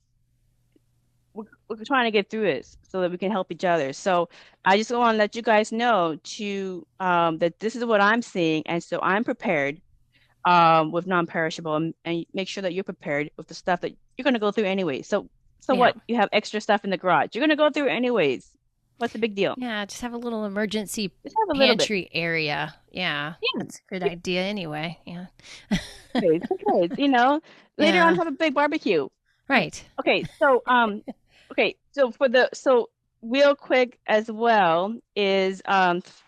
we're trying to get through this so that we can help each other. So I just want to let you guys know that this is what I'm seeing. And so I'm prepared with non-perishable, and make sure that you're prepared with the stuff that you're going to go through anyway. So Yeah. what? You have extra stuff in the garage. You're going to go through it anyways. What's the big deal? Yeah. Just have a little emergency Just have a little bit. pantry area. Yeah. Yeah, That's a good idea anyway. Yeah. okay. Later on Yeah. have a big barbecue. Right. Okay, so real quick as well is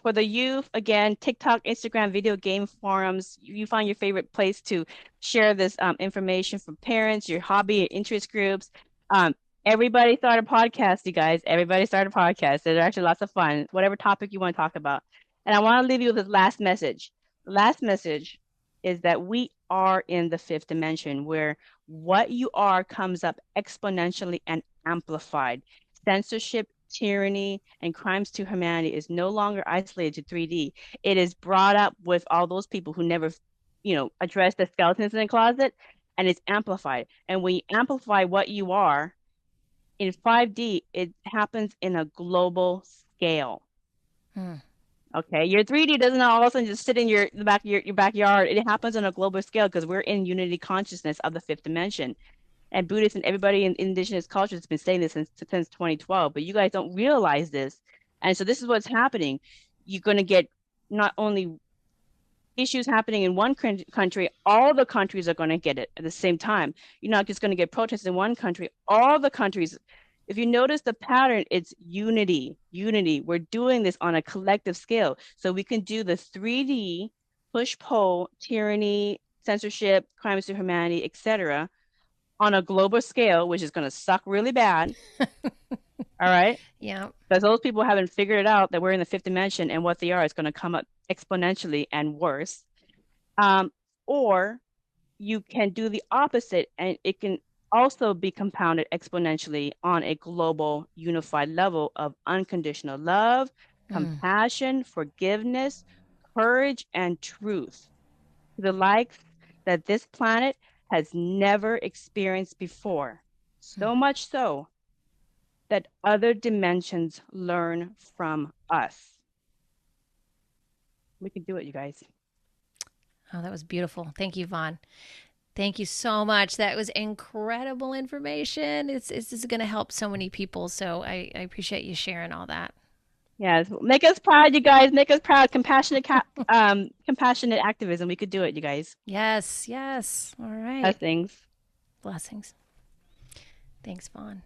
for the youth, again, TikTok, Instagram, video game forums, you find your favorite place to share this information for parents, your hobby, your interest groups. Um, everybody start a podcast, you guys. Everybody start a podcast. They're actually lots of fun, whatever topic you want to talk about. And I want to leave you with this last message. The last message is that we are in the fifth dimension where what you are comes up exponentially and amplified. Censorship, tyranny, and crimes to humanity is no longer isolated to 3D. It is brought up with all those people who never, address the skeletons in the closet, and it's amplified. And when you amplify what you are in 5D, it happens in a global scale. Hmm. Okay, your 3D doesn't all of a sudden just sit in the back of your backyard. It happens on a global scale because we're in unity consciousness of the fifth dimension. And Buddhists and everybody in indigenous cultures has been saying this since 2012, but you guys don't realize this. And so this is what's happening. You're going to get not only issues happening in one country, all the countries are going to get it at the same time. You're not just going to get protests in one country, all the countries. If you notice the pattern, it's unity, unity. We're doing this on a collective scale. So we can do the 3D push pull, tyranny, censorship, crimes to humanity, etc., on a global scale, which is going to suck really bad. All right. Yeah. Because those people haven't figured it out that we're in the fifth dimension, and what they are is going to come up exponentially and worse. Or you can do the opposite, and it can also be compounded exponentially on a global unified level of unconditional love, Hmm. compassion, forgiveness, courage, and truth, to the likes that this planet has never experienced before. So much so that other dimensions learn from us. We can do it, you guys. Oh, that was beautiful. Thank you, Vaughn. Thank you so much. That was incredible information. This is going to help so many people. So I appreciate you sharing all that. Yes, make us proud, you guys. Make us proud. Compassionate activism. We could do it, you guys. Yes, yes. All right. Blessings. Blessings. Thanks, Vaughn.